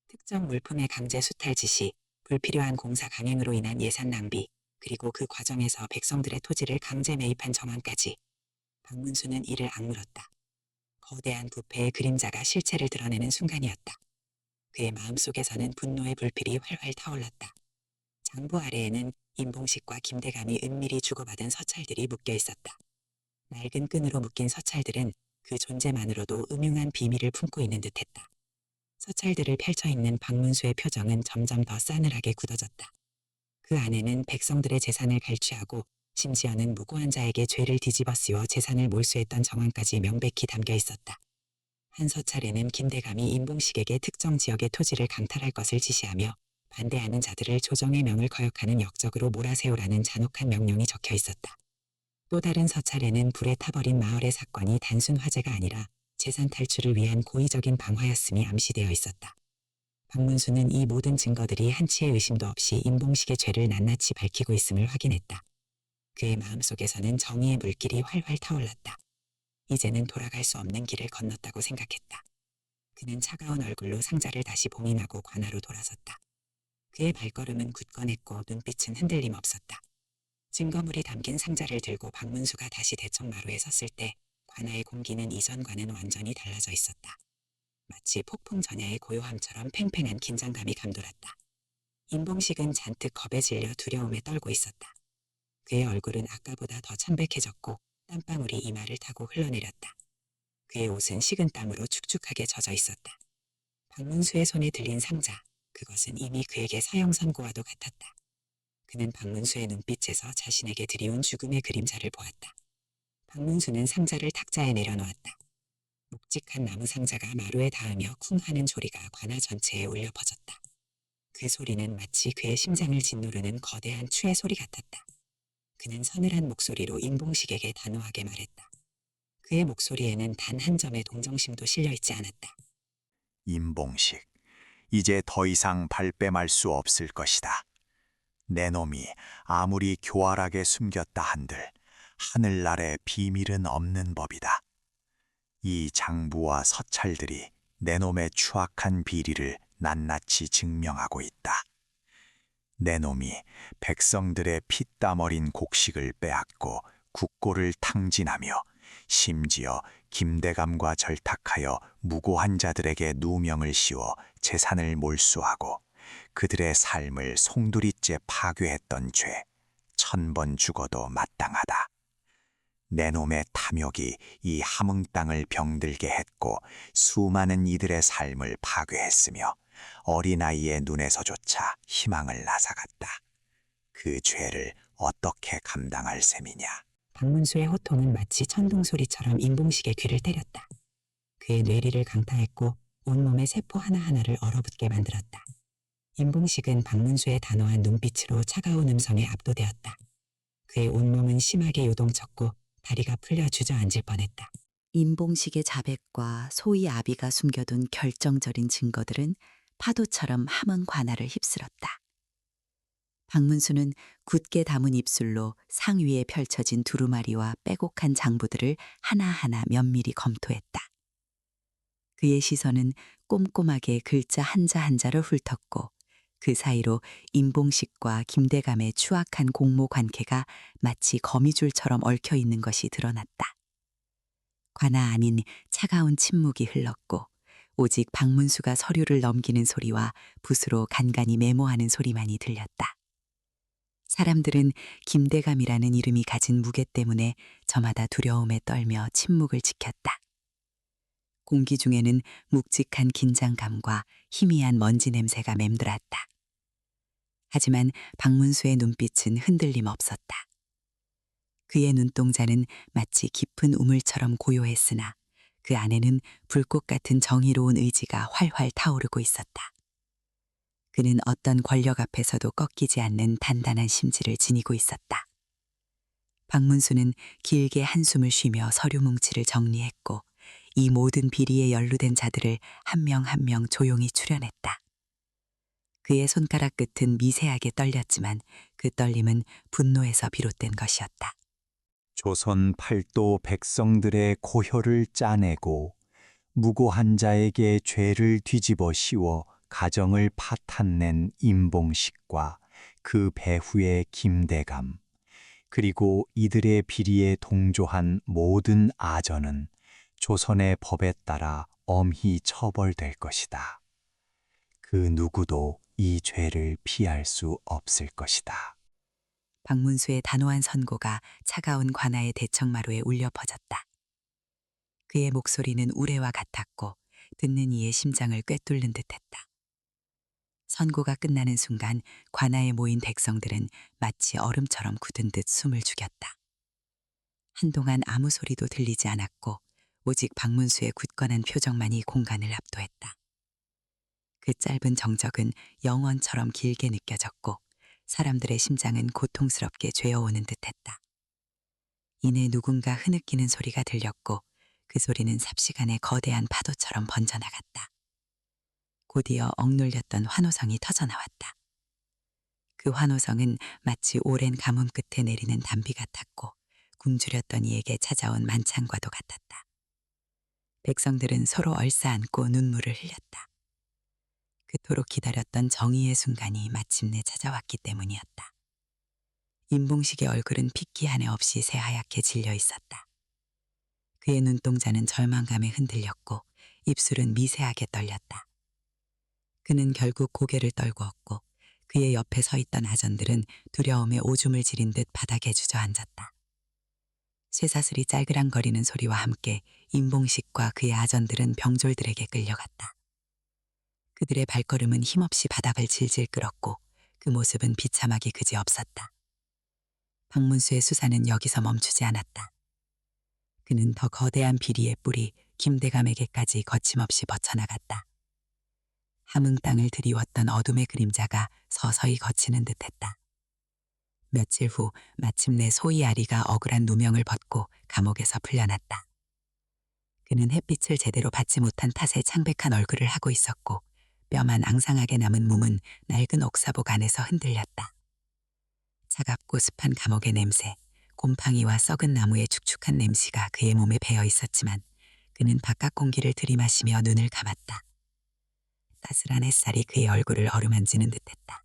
Speaker 3: 특정 물품의 강제 수탈 지시, 불필요한 공사 강행으로 인한 예산 낭비, 그리고 그 과정에서 백성들의 토지를 강제 매입한 정황까지. 박문수는 이를 악물었다. 거대한 부패의 그림자가 실체를 드러내는 순간이었다. 그의 마음속에서는 분노의 불길이 활활 타올랐다. 장부 아래에는 임봉식과 김대감이 은밀히 주고받은 서찰들이 묶여 있었다. 낡은 끈으로 묶인 서찰들은 그 존재만으로도 음흉한 비밀을 품고 있는 듯했다. 서찰들을 펼쳐있는 박문수의 표정은 점점 더 싸늘하게 굳어졌다. 그 안에는 백성들의 재산을 갈취하고 심지어는 무고한 자에게 죄를 뒤집어 씌워 재산을 몰수했던 정황까지 명백히 담겨 있었다. 한 서찰에는 김대감이 임봉식에게 특정 지역의 토지를 강탈할 것을 지시하며 반대하는 자들을 조정의 명을 거역하는 역적으로 몰아세우라는 잔혹한 명령이 적혀 있었다. 또 다른 서찰에는 불에 타버린 마을의 사건이 단순 화재가 아니라
Speaker 7: 재산 탈출을 위한 고의적인 방화였음이 암시되어 있었다. 박문수는 이 모든 증거들이 한치의 의심도 없이 임봉식의 죄를 낱낱이 밝히고 있음을 확인했다. 그의 마음속에서는 정의의 물길이 활활 타올랐다. 이제는 돌아갈 수 없는 길을 건넜다고 생각했다. 그는 차가운 얼굴로 상자를 다시 봉인하고 관아로 돌아섰다. 그의 발걸음은 굳건했고 눈빛은 흔들림 없었다. 증거물이 담긴 상자를 들고 박문수가 다시 대청마루에 섰을 때 관아의 공기는 이전과는 완전히 달라져 있었다. 마치 폭풍 전야의 고요함처럼 팽팽한 긴장감이 감돌았다. 임봉식은 잔뜩 겁에 질려 두려움에 떨고 있었다. 그의 얼굴은 아까보다 더 창백해졌고 땀방울이 이마를 타고 흘러내렸다. 그의 옷은 식은 땀으로 축축하게 젖어 있었다. 박문수의 손에 들린 상자, 그것은 이미 그에게 사형 선고와도 같았다. 그는 박문수의 눈빛에서 자신에게 드리운 죽음의 그림자를 보았다. 박문수는 상자를 탁자에 내려놓았다. 묵직한 나무 상자가 마루에 닿으며 쿵 하는 소리가 관아 전체에 울려 퍼졌다. 그 소리는 마치 그의 심장을 짓누르는 거대한 추의 소리 같았다. 그는 서늘한 목소리로 임봉식에게 단호하게 말했다. 그의 목소리에는 단 한 점의 동정심도 실려 있지 않았다.
Speaker 8: 임봉식, 이제 더 이상 발뺌할 수 없을 것이다. 내 놈이 아무리 교활하게 숨겼다 한들 하늘날에 비밀은 없는 법이다. 이 장부와 서찰들이 내 놈의 추악한 비리를 낱낱이 증명하고 있다. 내 놈이 백성들의 피땀 어린 곡식을 빼앗고 국고를 탕진하며 심지어 김대감과 절탁하여 무고한 자들에게 누명을 씌워 재산을 몰수하고 그들의 삶을 송두리째 파괴했던 죄, 1000번 죽어도 마땅하다. 내 놈의 탐욕이 이 함흥 땅을 병들게 했고 수많은 이들의 삶을 파괴했으며 어린아이의 눈에서조차 희망을 앗아갔다. 그 죄를 어떻게 감당할 셈이냐.
Speaker 7: 박문수의 호통은 마치 천둥소리처럼 임봉식의 귀를 때렸다. 그의 뇌리를 강타했고 온몸의 세포 하나하나를 얼어붙게 만들었다. 임봉식은 박문수의 단호한 눈빛으로 차가운 음성에 압도되었다. 그의 온몸은 심하게 요동쳤고 다리가 풀려 주저앉을 뻔했다.
Speaker 3: 임봉식의 자백과 소위 아비가 숨겨둔 결정적인 증거들은 파도처럼 함흥 관아를 휩쓸었다. 박문수는 굳게 담은 입술로 상위에 펼쳐진 두루마리와 빼곡한 장부들을 하나하나 면밀히 검토했다. 그의 시선은 꼼꼼하게 글자 한자 한자를 훑었고 그 사이로 임봉식과 김대감의 추악한 공모 관계가 마치 거미줄처럼 얽혀 있는 것이 드러났다. 관아 아닌 차가운 침묵이 흘렀고 오직 박문수가 서류를 넘기는 소리와 붓으로 간간히 메모하는 소리만이 들렸다. 사람들은 김대감이라는 이름이 가진 무게 때문에 저마다 두려움에 떨며 침묵을 지켰다. 공기 중에는 묵직한 긴장감과 희미한 먼지 냄새가 맴돌았다. 하지만 박문수의 눈빛은 흔들림 없었다. 그의 눈동자는 마치 깊은 우물처럼 고요했으나 그 안에는 불꽃 같은 정의로운 의지가 활활 타오르고 있었다. 그는 어떤 권력 앞에서도 꺾이지 않는 단단한 심지를 지니고 있었다. 박문수는 길게 한숨을 쉬며 서류 뭉치를 정리했고 이 모든 비리에 연루된 자들을 한 명 한 명 조용히 추려냈다. 그의 손가락 끝은 미세하게 떨렸지만 그 떨림은 분노에서 비롯된 것이었다.
Speaker 4: 조선 팔도 백성들의 고혈을 짜내고 무고한 자에게 죄를 뒤집어 씌워 가정을 파탄낸 임봉식과 그 배후의 김대감, 그리고 이들의 비리에 동조한 모든 아전은 조선의 법에 따라 엄히 처벌될 것이다. 그 누구도 이 죄를 피할 수 없을 것이다.
Speaker 3: 박문수의 단호한 선고가 차가운 관아의 대청마루에 울려 퍼졌다. 그의 목소리는 우레와 같았고 듣는 이의 심장을 꿰뚫는 듯했다. 선고가 끝나는 순간 관아에 모인 백성들은 마치 얼음처럼 굳은 듯 숨을 죽였다. 한동안 아무 소리도 들리지 않았고 오직 박문수의 굳건한 표정만이 공간을 압도했다. 그 짧은 정적은 영원처럼 길게 느껴졌고 사람들의 심장은 고통스럽게 죄어오는 듯했다. 이내 누군가 흐느끼는 소리가 들렸고 그 소리는 삽시간에 거대한 파도처럼 번져나갔다. 곧이어 억눌렸던 환호성이 터져나왔다. 그 환호성은 마치 오랜 가뭄 끝에 내리는 단비 같았고 굶주렸던 이에게 찾아온 만찬과도 같았다. 백성들은 서로 얼싸안고 눈물을 흘렸다. 그토록 기다렸던 정의의 순간이 마침내 찾아왔기 때문이었다. 임봉식의 얼굴은 핏기 하나 없이 새하얗게 질려 있었다. 그의 눈동자는 절망감에 흔들렸고 입술은 미세하게 떨렸다. 그는 결국 고개를 떨구었고 그의 옆에 서 있던 아전들은 두려움에 오줌을 지린 듯 바닥에 주저앉았다. 쇠사슬이 짤그랑거리는 소리와 함께 임봉식과 그의 아전들은 병졸들에게 끌려갔다. 그들의 발걸음은 힘없이 바닥을 질질 끌었고 그 모습은 비참하기 그지없었다. 박문수의 수사는 여기서 멈추지 않았다. 그는 더 거대한 비리의 뿔이 김대감에게까지 거침없이 뻗쳐나갔다. 함흥 땅을 드리웠던 어둠의 그림자가 서서히 걷히는 듯했다. 며칠 후 마침내 소이아리가 억울한 누명을 벗고 감옥에서 풀려났다. 그는 햇빛을 제대로 받지 못한 탓에 창백한 얼굴을 하고 있었고 뼈만 앙상하게 남은 몸은 낡은 옥사복 안에서 흔들렸다. 차갑고 습한 감옥의 냄새, 곰팡이와 썩은 나무의 축축한 냄새가 그의 몸에 배어 있었지만 그는 바깥 공기를 들이마시며 눈을 감았다. 따스한 햇살이 그의 얼굴을 어루만지는 듯했다.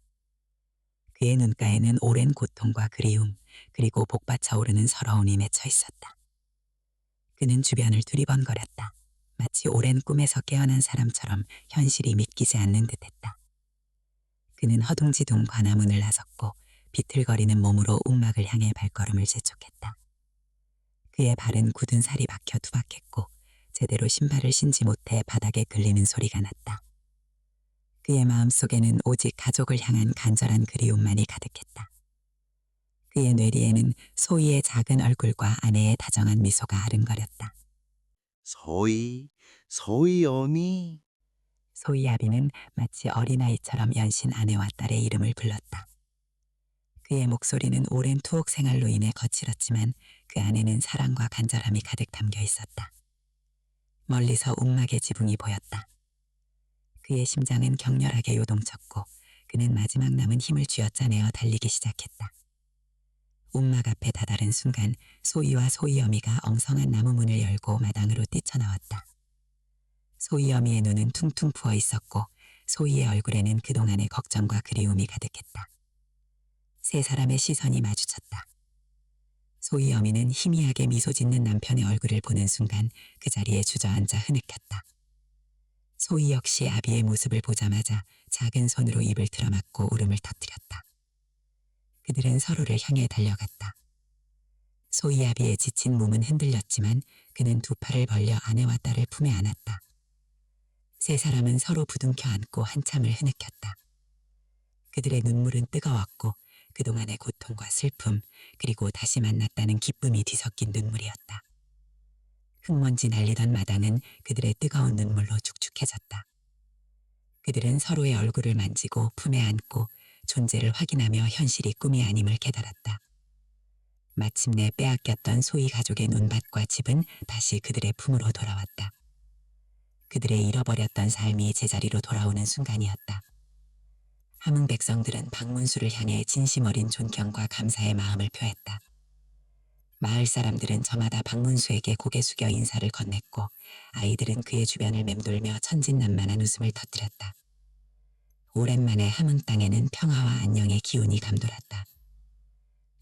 Speaker 3: 그의 눈가에는 오랜 고통과 그리움, 그리고 복받쳐 오르는 서러움이 맺혀 있었다. 그는 주변을 두리번거렸다. 마치 오랜 꿈에서 깨어난 사람처럼 현실이 믿기지 않는 듯했다. 그는 허둥지둥 관아문을 나섰고 비틀거리는 몸으로 움막을 향해 발걸음을 재촉했다. 그의 발은 굳은 살이 박혀 투박했고 제대로 신발을 신지 못해 바닥에 걸리는 소리가 났다. 그의 마음속에는 오직 가족을 향한 간절한 그리움만이 가득했다. 그의 뇌리에는 소희의 작은 얼굴과 아내의 다정한 미소가 아른거렸다.
Speaker 9: 소희 언니.
Speaker 3: 소희 아비는 마치 어린아이처럼 연신 아내와 딸의 이름을 불렀다. 그의 목소리는 오랜 투옥 생활로 인해 거칠었지만 그 안에는 사랑과 간절함이 가득 담겨 있었다. 멀리서 움막의 지붕이 보였다. 그의 심장은 격렬하게 요동쳤고 그는 마지막 남은 힘을 쥐어짜내어 달리기 시작했다. 움막 앞에 다다른 순간 소희와 소희어미가 엉성한 나무 문을 열고 마당으로 뛰쳐나왔다. 소희어미의 눈은 퉁퉁 부어 있었고 소희의 얼굴에는 그동안의 걱정과 그리움이 가득했다. 세 사람의 시선이 마주쳤다. 소희어미는 희미하게 미소 짓는 남편의 얼굴을 보는 순간 그 자리에 주저앉아 흐느꼈다. 소희 역시 아비의 모습을 보자마자 작은 손으로 입을 틀어막고 울음을 터뜨렸다. 그들은 서로를 향해 달려갔다. 소희 아비의 지친 몸은 흔들렸지만 그는 두 팔을 벌려 아내와 딸을 품에 안았다. 세 사람은 서로 부둥켜 안고 한참을 흐느꼈다. 그들의 눈물은 뜨거웠고 그동안의 고통과 슬픔 그리고 다시 만났다는 기쁨이 뒤섞인 눈물이었다. 흙먼지 날리던 마당은 그들의 뜨거운 눈물로 축축해졌다. 그들은 서로의 얼굴을 만지고 품에 안고 존재를 확인하며 현실이 꿈이 아님을 깨달았다. 마침내 빼앗겼던 소희 가족의 논밭과 집은 다시 그들의 품으로 돌아왔다. 그들의 잃어버렸던 삶이 제자리로 돌아오는 순간이었다. 함흥 백성들은 박문수를 향해 진심 어린 존경과 감사의 마음을 표했다. 마을 사람들은 저마다 박문수에게 고개 숙여 인사를 건넸고 아이들은 그의 주변을 맴돌며 천진난만한 웃음을 터뜨렸다. 오랜만에 함흥 땅에는 평화와 안녕의 기운이 감돌았다.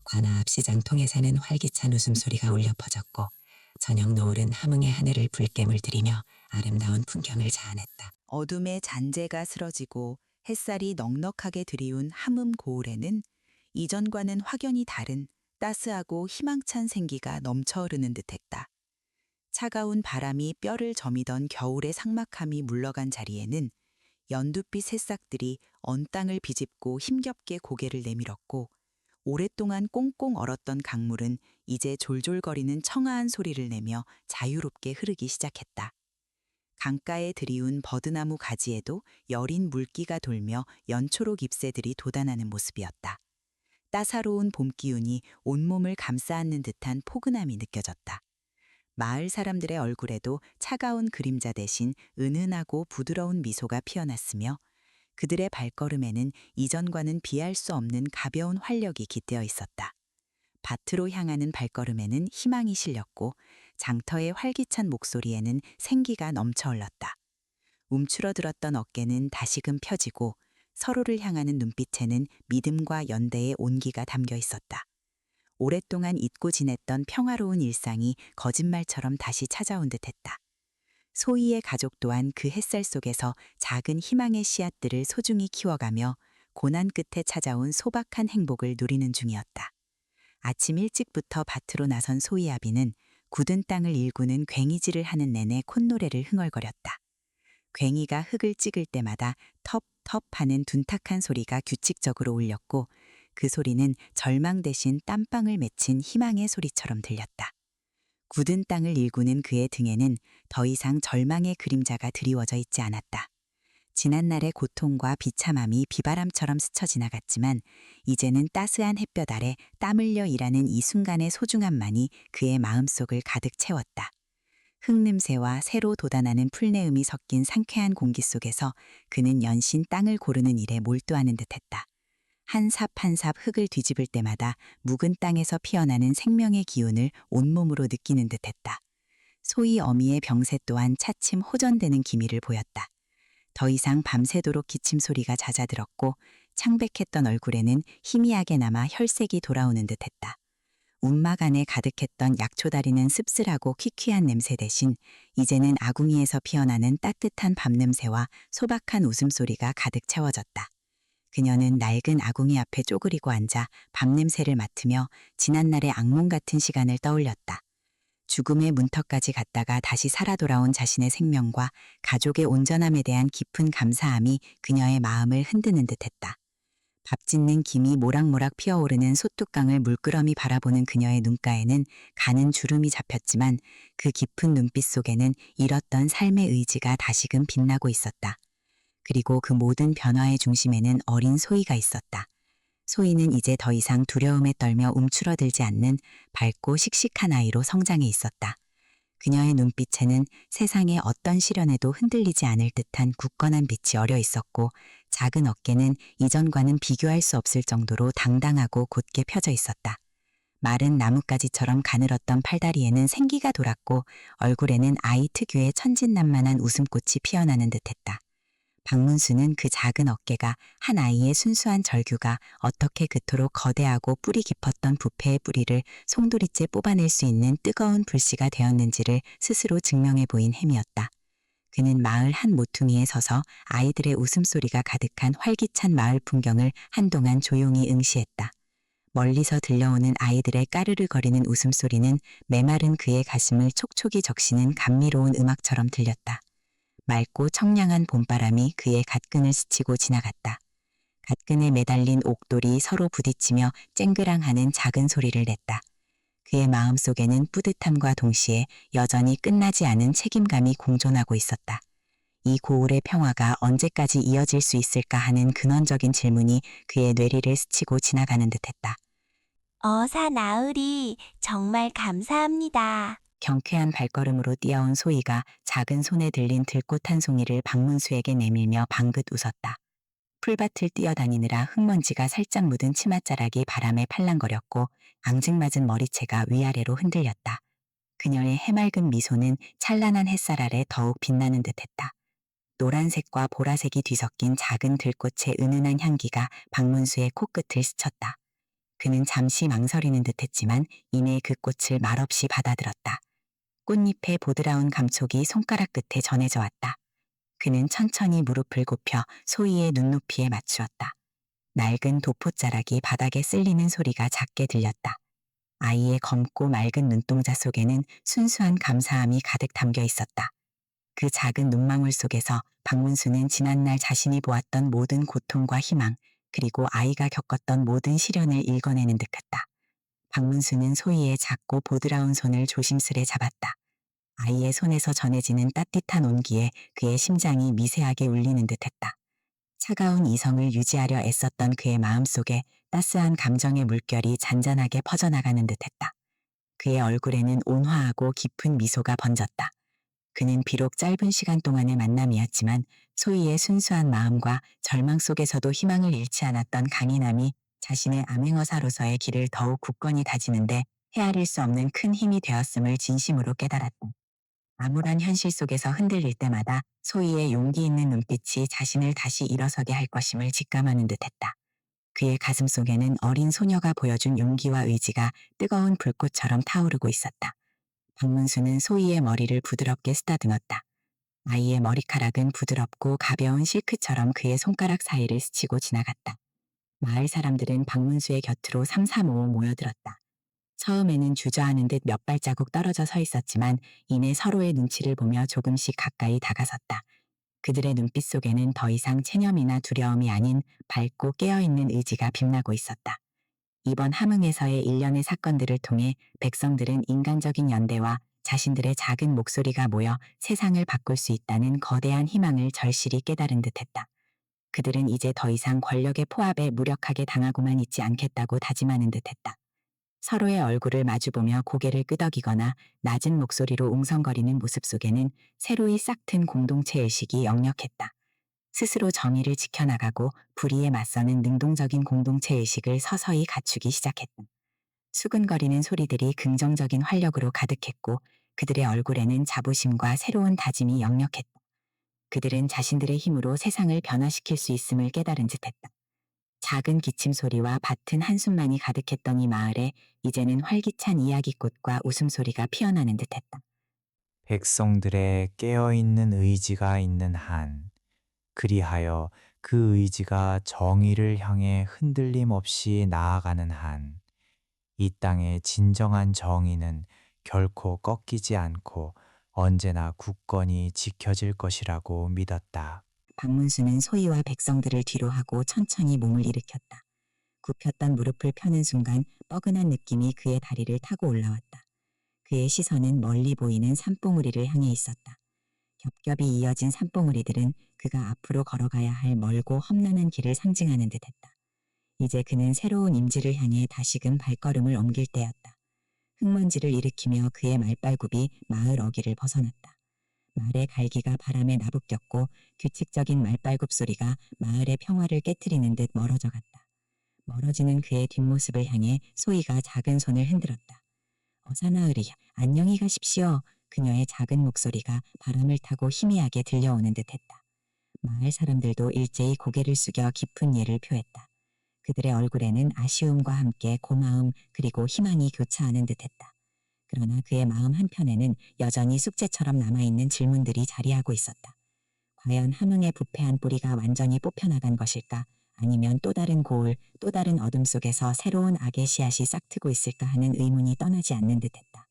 Speaker 3: 관아 앞 시장 통에서는 활기찬 웃음소리가 울려 퍼졌고 저녁 노을은 함흥의 하늘을 붉게 물들이며 아름다운 풍경을 자아냈다.
Speaker 7: 어둠의 잔재가 스러지고 햇살이 넉넉하게 들이운 함흥 고을에는 이전과는 확연히 다른 따스하고 희망찬 생기가 넘쳐흐르는 듯했다. 차가운 바람이 뼈를 저미던 겨울의 삭막함이 물러간 자리에는 연두빛 새싹들이 언 땅을 비집고 힘겹게 고개를 내밀었고 오랫동안 꽁꽁 얼었던 강물은 이제 졸졸거리는 청아한 소리를 내며 자유롭게 흐르기 시작했다. 강가에 들이운 버드나무 가지에도 여린 물기가 돌며 연초록 잎새들이 돋아나는 모습이었다. 따사로운 봄 기운이 온몸을 감싸안는 듯한 포근함이 느껴졌다.
Speaker 3: 마을 사람들의 얼굴에도 차가운 그림자 대신 은은하고 부드러운 미소가 피어났으며 그들의 발걸음에는 이전과는 비할 수 없는 가벼운 활력이 깃대어 있었다. 밭으로 향하는 발걸음에는 희망이 실렸고 장터의 활기찬 목소리에는 생기가 넘쳐 흘렀다. 움츠러들었던 어깨는 다시금 펴지고 서로를 향하는 눈빛에는 믿음과 연대의 온기가 담겨 있었다. 오랫동안 잊고 지냈던 평화로운 일상이 거짓말처럼 다시 찾아온 듯했다. 소희의 가족 또한 그 햇살 속에서 작은 희망의 씨앗들을 소중히 키워가며 고난 끝에 찾아온 소박한 행복을 누리는 중이었다. 아침 일찍부터 밭으로 나선 소희 아비는 굳은 땅을 일구는 괭이질을 하는 내내 콧노래를 흥얼거렸다. 괭이가 흙을 찍을 때마다 텁텁 하는 둔탁한 소리가 규칙적으로 울렸고 그 소리는 절망 대신 땀방을 맺힌 희망의 소리처럼 들렸다. 굳은 땅을 일구는 그의 등에는 더 이상 절망의 그림자가 드리워져 있지 않았다. 지난날의 고통과 비참함이 비바람처럼 스쳐 지나갔지만 이제는 따스한 햇볕 아래 땀 흘려 일하는 이 순간의 소중함만이 그의 마음속을 가득 채웠다. 흙냄새와 새로 돋아나는 풀내음이 섞인 상쾌한 공기 속에서 그는 연신 땅을 고르는 일에 몰두하는 듯했다. 한 삽 한 삽 흙을 뒤집을 때마다 묵은 땅에서 피어나는 생명의 기운을 온몸으로 느끼는 듯했다. 소희 어미의 병세 또한 차츰 호전되는 기미를 보였다. 더 이상 밤새도록 기침 소리가 잦아들었고 창백했던 얼굴에는 희미하게 남아 혈색이 돌아오는 듯했다. 움막 안에 가득했던 약초 다리는 씁쓸하고 퀴퀴한 냄새 대신 이제는 아궁이에서 피어나는 따뜻한 밤 냄새와 소박한 웃음소리가 가득 채워졌다. 그녀는 낡은 아궁이 앞에 쪼그리고 앉아 밤 냄새를 맡으며 지난날의 악몽 같은 시간을 떠올렸다. 죽음의 문턱까지 갔다가 다시 살아 돌아온 자신의 생명과 가족의 온전함에 대한 깊은 감사함이 그녀의 마음을 흔드는 듯했다. 밥 짓는 김이 모락모락 피어오르는 솥뚜껑을 물끄러미 바라보는 그녀의 눈가에는 가는 주름이 잡혔지만 그 깊은 눈빛 속에는 잃었던 삶의 의지가 다시금 빛나고 있었다. 그리고 그 모든 변화의 중심에는 어린 소희가 있었다. 소희는 이제 더 이상 두려움에 떨며 움츠러들지 않는 밝고 씩씩한 아이로 성장해 있었다. 그녀의 눈빛에는 세상의 어떤 시련에도 흔들리지 않을 듯한 굳건한 빛이 어려 있었고 작은 어깨는 이전과는 비교할 수 없을 정도로 당당하고 곧게 펴져 있었다. 마른 나뭇가지처럼 가늘었던 팔다리에는 생기가 돌았고 얼굴에는 아이 특유의 천진난만한 웃음꽃이 피어나는 듯했다. 박문수는 그 작은 어깨가 한 아이의 순수한 절규가 어떻게 그토록 거대하고 뿌리 깊었던 부패의 뿌리를 송두리째 뽑아낼 수 있는 뜨거운 불씨가 되었는지를 스스로 증명해 보인 햄이었다. 그는 마을 한 모퉁이에 서서 아이들의 웃음소리가 가득한 활기찬 마을 풍경을 한동안 조용히 응시했다. 멀리서 들려오는 아이들의 까르르거리는 웃음소리는 메마른 그의 가슴을 촉촉이 적시는 감미로운 음악처럼 들렸다. 맑고 청량한 봄바람이 그의 갓근을 스치고 지나갔다. 갓근에 매달린 옥돌이 서로 부딪히며 쨍그랑하는 작은 소리를 냈다. 그의 마음속에는 뿌듯함과 동시에 여전히 끝나지 않은 책임감이 공존하고 있었다. 이 고을의 평화가 언제까지 이어질 수 있을까 하는 근원적인 질문이 그의 뇌리를 스치고 지나가는 듯했다.
Speaker 5: 어사 나으리 정말 감사합니다.
Speaker 3: 경쾌한 발걸음으로 뛰어온 소희가 작은 손에 들린 들꽃 한 송이를 박문수에게 내밀며 방긋 웃었다. 풀밭을 뛰어다니느라 흙먼지가 살짝 묻은 치맛자락이 바람에 팔랑거렸고 앙증맞은 머리채가 위아래로 흔들렸다. 그녀의 해맑은 미소는 찬란한 햇살 아래 더욱 빛나는 듯했다. 노란색과 보라색이 뒤섞인 작은 들꽃의 은은한 향기가 박문수의 코끝을 스쳤다. 그는 잠시 망설이는 듯했지만 이내 그 꽃을 말없이 받아들었다. 꽃잎의 보드라운 감촉이 손가락 끝에 전해져 왔다. 그는 천천히 무릎을 굽혀 소희의 눈높이에 맞추었다. 낡은 도포자락이 바닥에 쓸리는 소리가 작게 들렸다. 아이의 검고 맑은 눈동자 속에는 순수한 감사함이 가득 담겨 있었다. 그 작은 눈망울 속에서 박문수는 지난날 자신이 보았던 모든 고통과 희망, 그리고 아이가 겪었던 모든 시련을 읽어내는 듯했다. 박문수는 소희의 작고 보드라운 손을 조심스레 잡았다. 아이의 손에서 전해지는 따뜻한 온기에 그의 심장이 미세하게 울리는 듯했다. 차가운 이성을 유지하려 애썼던 그의 마음속에 따스한 감정의 물결이 잔잔하게 퍼져나가는 듯했다.
Speaker 7: 그의 얼굴에는 온화하고 깊은 미소가 번졌다. 그는 비록 짧은 시간 동안의 만남이었지만 소희의 순수한 마음과 절망 속에서도 희망을 잃지 않았던 강인함이 자신의 암행어사로서의 길을 더욱 굳건히 다지는데 헤아릴 수 없는 큰 힘이 되었음을 진심으로 깨달았다. 암울한 현실 속에서 흔들릴 때마다 소희의 용기 있는 눈빛이 자신을 다시 일어서게 할 것임을 직감하는 듯했다. 그의 가슴 속에는 어린 소녀가 보여준 용기와 의지가 뜨거운 불꽃처럼 타오르고 있었다. 박문수는 소희의 머리를 부드럽게 쓰다듬었다. 아이의 머리카락은 부드럽고 가벼운 실크처럼 그의 손가락 사이를 스치고 지나갔다. 마을 사람들은 박문수의 곁으로 삼삼오오 모여들었다. 처음에는 주저하는 듯 몇 발자국 떨어져 서 있었지만 이내 서로의 눈치를 보며 조금씩 가까이 다가섰다. 그들의 눈빛 속에는 더 이상 체념이나 두려움이 아닌 밝고 깨어있는 의지가 빛나고 있었다. 이번 함흥에서의 일련의 사건들을 통해 백성들은 인간적인 연대와 자신들의 작은 목소리가 모여 세상을 바꿀 수 있다는 거대한 희망을 절실히 깨달은 듯했다. 그들은 이제 더 이상 권력의 포압에 무력하게 당하고만 있지 않겠다고 다짐하는 듯했다. 서로의 얼굴을 마주보며 고개를 끄덕이거나 낮은 목소리로 웅성거리는 모습 속에는 새로이 싹튼 공동체 의식이 역력했다. 스스로 정의를 지켜나가고 불의에 맞서는 능동적인 공동체 의식을 서서히 갖추기 시작했다. 수근거리는 소리들이 긍정적인 활력으로 가득했고 그들의 얼굴에는 자부심과 새로운 다짐이 역력했다. 그들은 자신들의 힘으로 세상을 변화시킬 수 있음을 깨달은 듯했다. 작은 기침 소리와 밭은 한숨만이 가득했던 이 마을에 이제는 활기찬 이야기꽃과 웃음소리가 피어나는 듯했다.
Speaker 9: 백성들의 깨어있는 의지가 있는 한, 그리하여 그 의지가 정의를 향해 흔들림 없이 나아가는 한, 이 땅의 진정한 정의는 결코 꺾이지 않고 언제나 굳건히 지켜질 것이라고 믿었다.
Speaker 7: 박문수는 소희와 백성들을 뒤로하고 천천히 몸을 일으켰다. 굽혔던 무릎을 펴는 순간 뻐근한 느낌이 그의 다리를 타고 올라왔다. 그의 시선은 멀리 보이는 산봉우리를 향해 있었다. 겹겹이 이어진 산봉우리들은 그가 앞으로 걸어가야 할 멀고 험난한 길을 상징하는 듯했다. 이제 그는 새로운 임지를 향해 다시금 발걸음을 옮길 때였다. 흙먼지를 일으키며 그의 말발굽이 마을 어귀를 벗어났다. 말의 갈기가 바람에 나부꼈고 규칙적인 말발굽 소리가 마을의 평화를 깨트리는 듯 멀어져 갔다. 멀어지는 그의 뒷모습을 향해 소희가 작은 손을 흔들었다. 어사나으리, 안녕히 가십시오. 그녀의 작은 목소리가 바람을 타고 희미하게 들려오는 듯했다. 마을 사람들도 일제히 고개를 숙여 깊은 예를 표했다. 그들의 얼굴에는 아쉬움과 함께 고마움 그리고 희망이 교차하는 듯했다. 그러나 그의 마음 한편에는 여전히 숙제처럼 남아있는 질문들이 자리하고 있었다. 과연 함흥의 부패한 뿌리가 완전히 뽑혀나간 것일까? 아니면 또 다른 고울, 또 다른 어둠 속에서 새로운 악의 씨앗이 싹트고 있을까 하는 의문이 떠나지 않는 듯했다.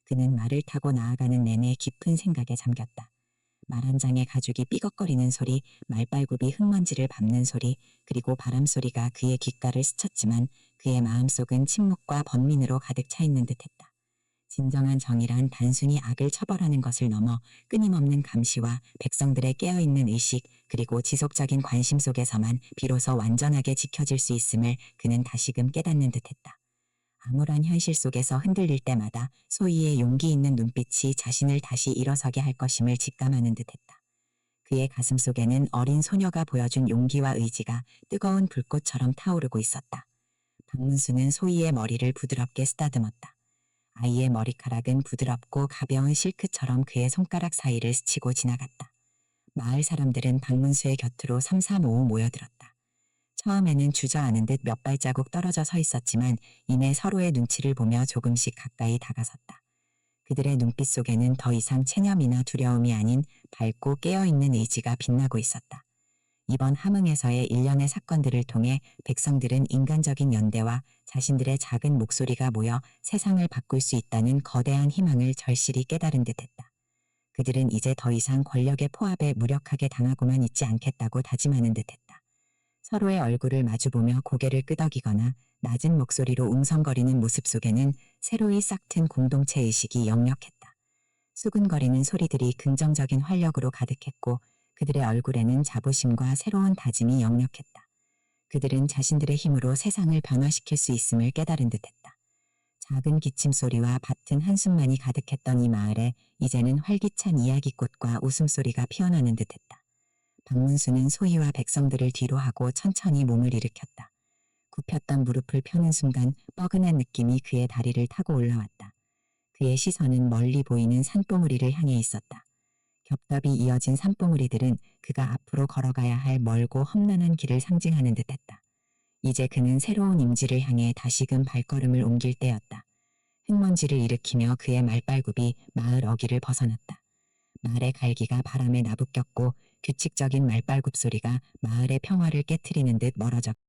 Speaker 7: 그는 말을 타고 나아가는 내내 깊은 생각에 잠겼다. 말 한 장의 가죽이 삐걱거리는 소리, 말발굽이 흙먼지를 밟는 소리, 그리고 바람 소리가 그의 귓가를 스쳤지만 그의 마음속은 침묵과 번민으로 가득 차 있는 듯했다. 진정한 정의란 단순히 악을 처벌하는 것을 넘어 끊임없는 감시와 백성들의 깨어있는 의식 그리고 지속적인 관심 속에서만 비로소 완전하게 지켜질 수 있음을 그는 다시금 깨닫는 듯했다. 암울한 현실 속에서 흔들릴 때마다 소희의 용기 있는 눈빛이 자신을 다시 일어서게 할 것임을 직감하는 듯했다. 그의 가슴 속에는 어린 소녀가 보여준 용기와 의지가 뜨거운 불꽃처럼 타오르고 있었다. 박문수는 소희의 머리를 부드럽게 쓰다듬었다. 아이의 머리카락은 부드럽고 가벼운 실크처럼 그의 손가락 사이를 스치고 지나갔다. 마을 사람들은 박문수의 곁으로 삼삼오오 모여들었다. 처음에는 주저하는 듯 몇 발자국 떨어져 서 있었지만 이내 서로의 눈치를 보며 조금씩 가까이 다가섰다. 그들의 눈빛 속에는 더 이상 체념이나 두려움이 아닌 밝고 깨어있는 의지가 빛나고 있었다. 이번 함흥에서의 일련의 사건들을 통해 백성들은 인간적인 연대와 자신들의 작은 목소리가 모여 세상을 바꿀 수 있다는 거대한 희망을 절실히 깨달은 듯했다. 그들은 이제 더 이상 권력의 포압에 무력하게 당하고만 있지 않겠다고 다짐하는 듯했다. 서로의 얼굴을 마주보며 고개를 끄덕이거나 낮은 목소리로 웅성거리는 모습 속에는 새로이 싹튼 공동체 의식이 역력했다. 수근거리는 소리들이 긍정적인 활력으로 가득했고 그들의 얼굴에는 자부심과 새로운 다짐이 역력했다. 그들은 자신들의 힘으로 세상을 변화시킬 수 있음을 깨달은 듯했다.
Speaker 3: 작은 기침 소리와 밭은 한숨만이 가득했던 이 마을에 이제는 활기찬 이야기꽃과 웃음소리가 피어나는 듯했다. 박문수는 소희와 백성들을 뒤로 하고 천천히 몸을 일으켰다. 굽혔던 무릎을 펴는 순간 뻐근한 느낌이 그의 다리를 타고 올라왔다. 그의 시선은 멀리 보이는 산봉우리를 향해 있었다. 겹겹이 이어진 산봉우리들은 그가 앞으로 걸어가야 할 멀고 험난한 길을 상징하는 듯했다. 이제 그는 새로운 임지를 향해 다시금 발걸음을 옮길 때였다. 흙먼지를 일으키며 그의 말발굽이 마을 어귀를 벗어났다. 말의 갈기가 바람에 나부꼈고 규칙적인 말발굽 소리가 마을의 평화를 깨트리는 듯 멀어졌다.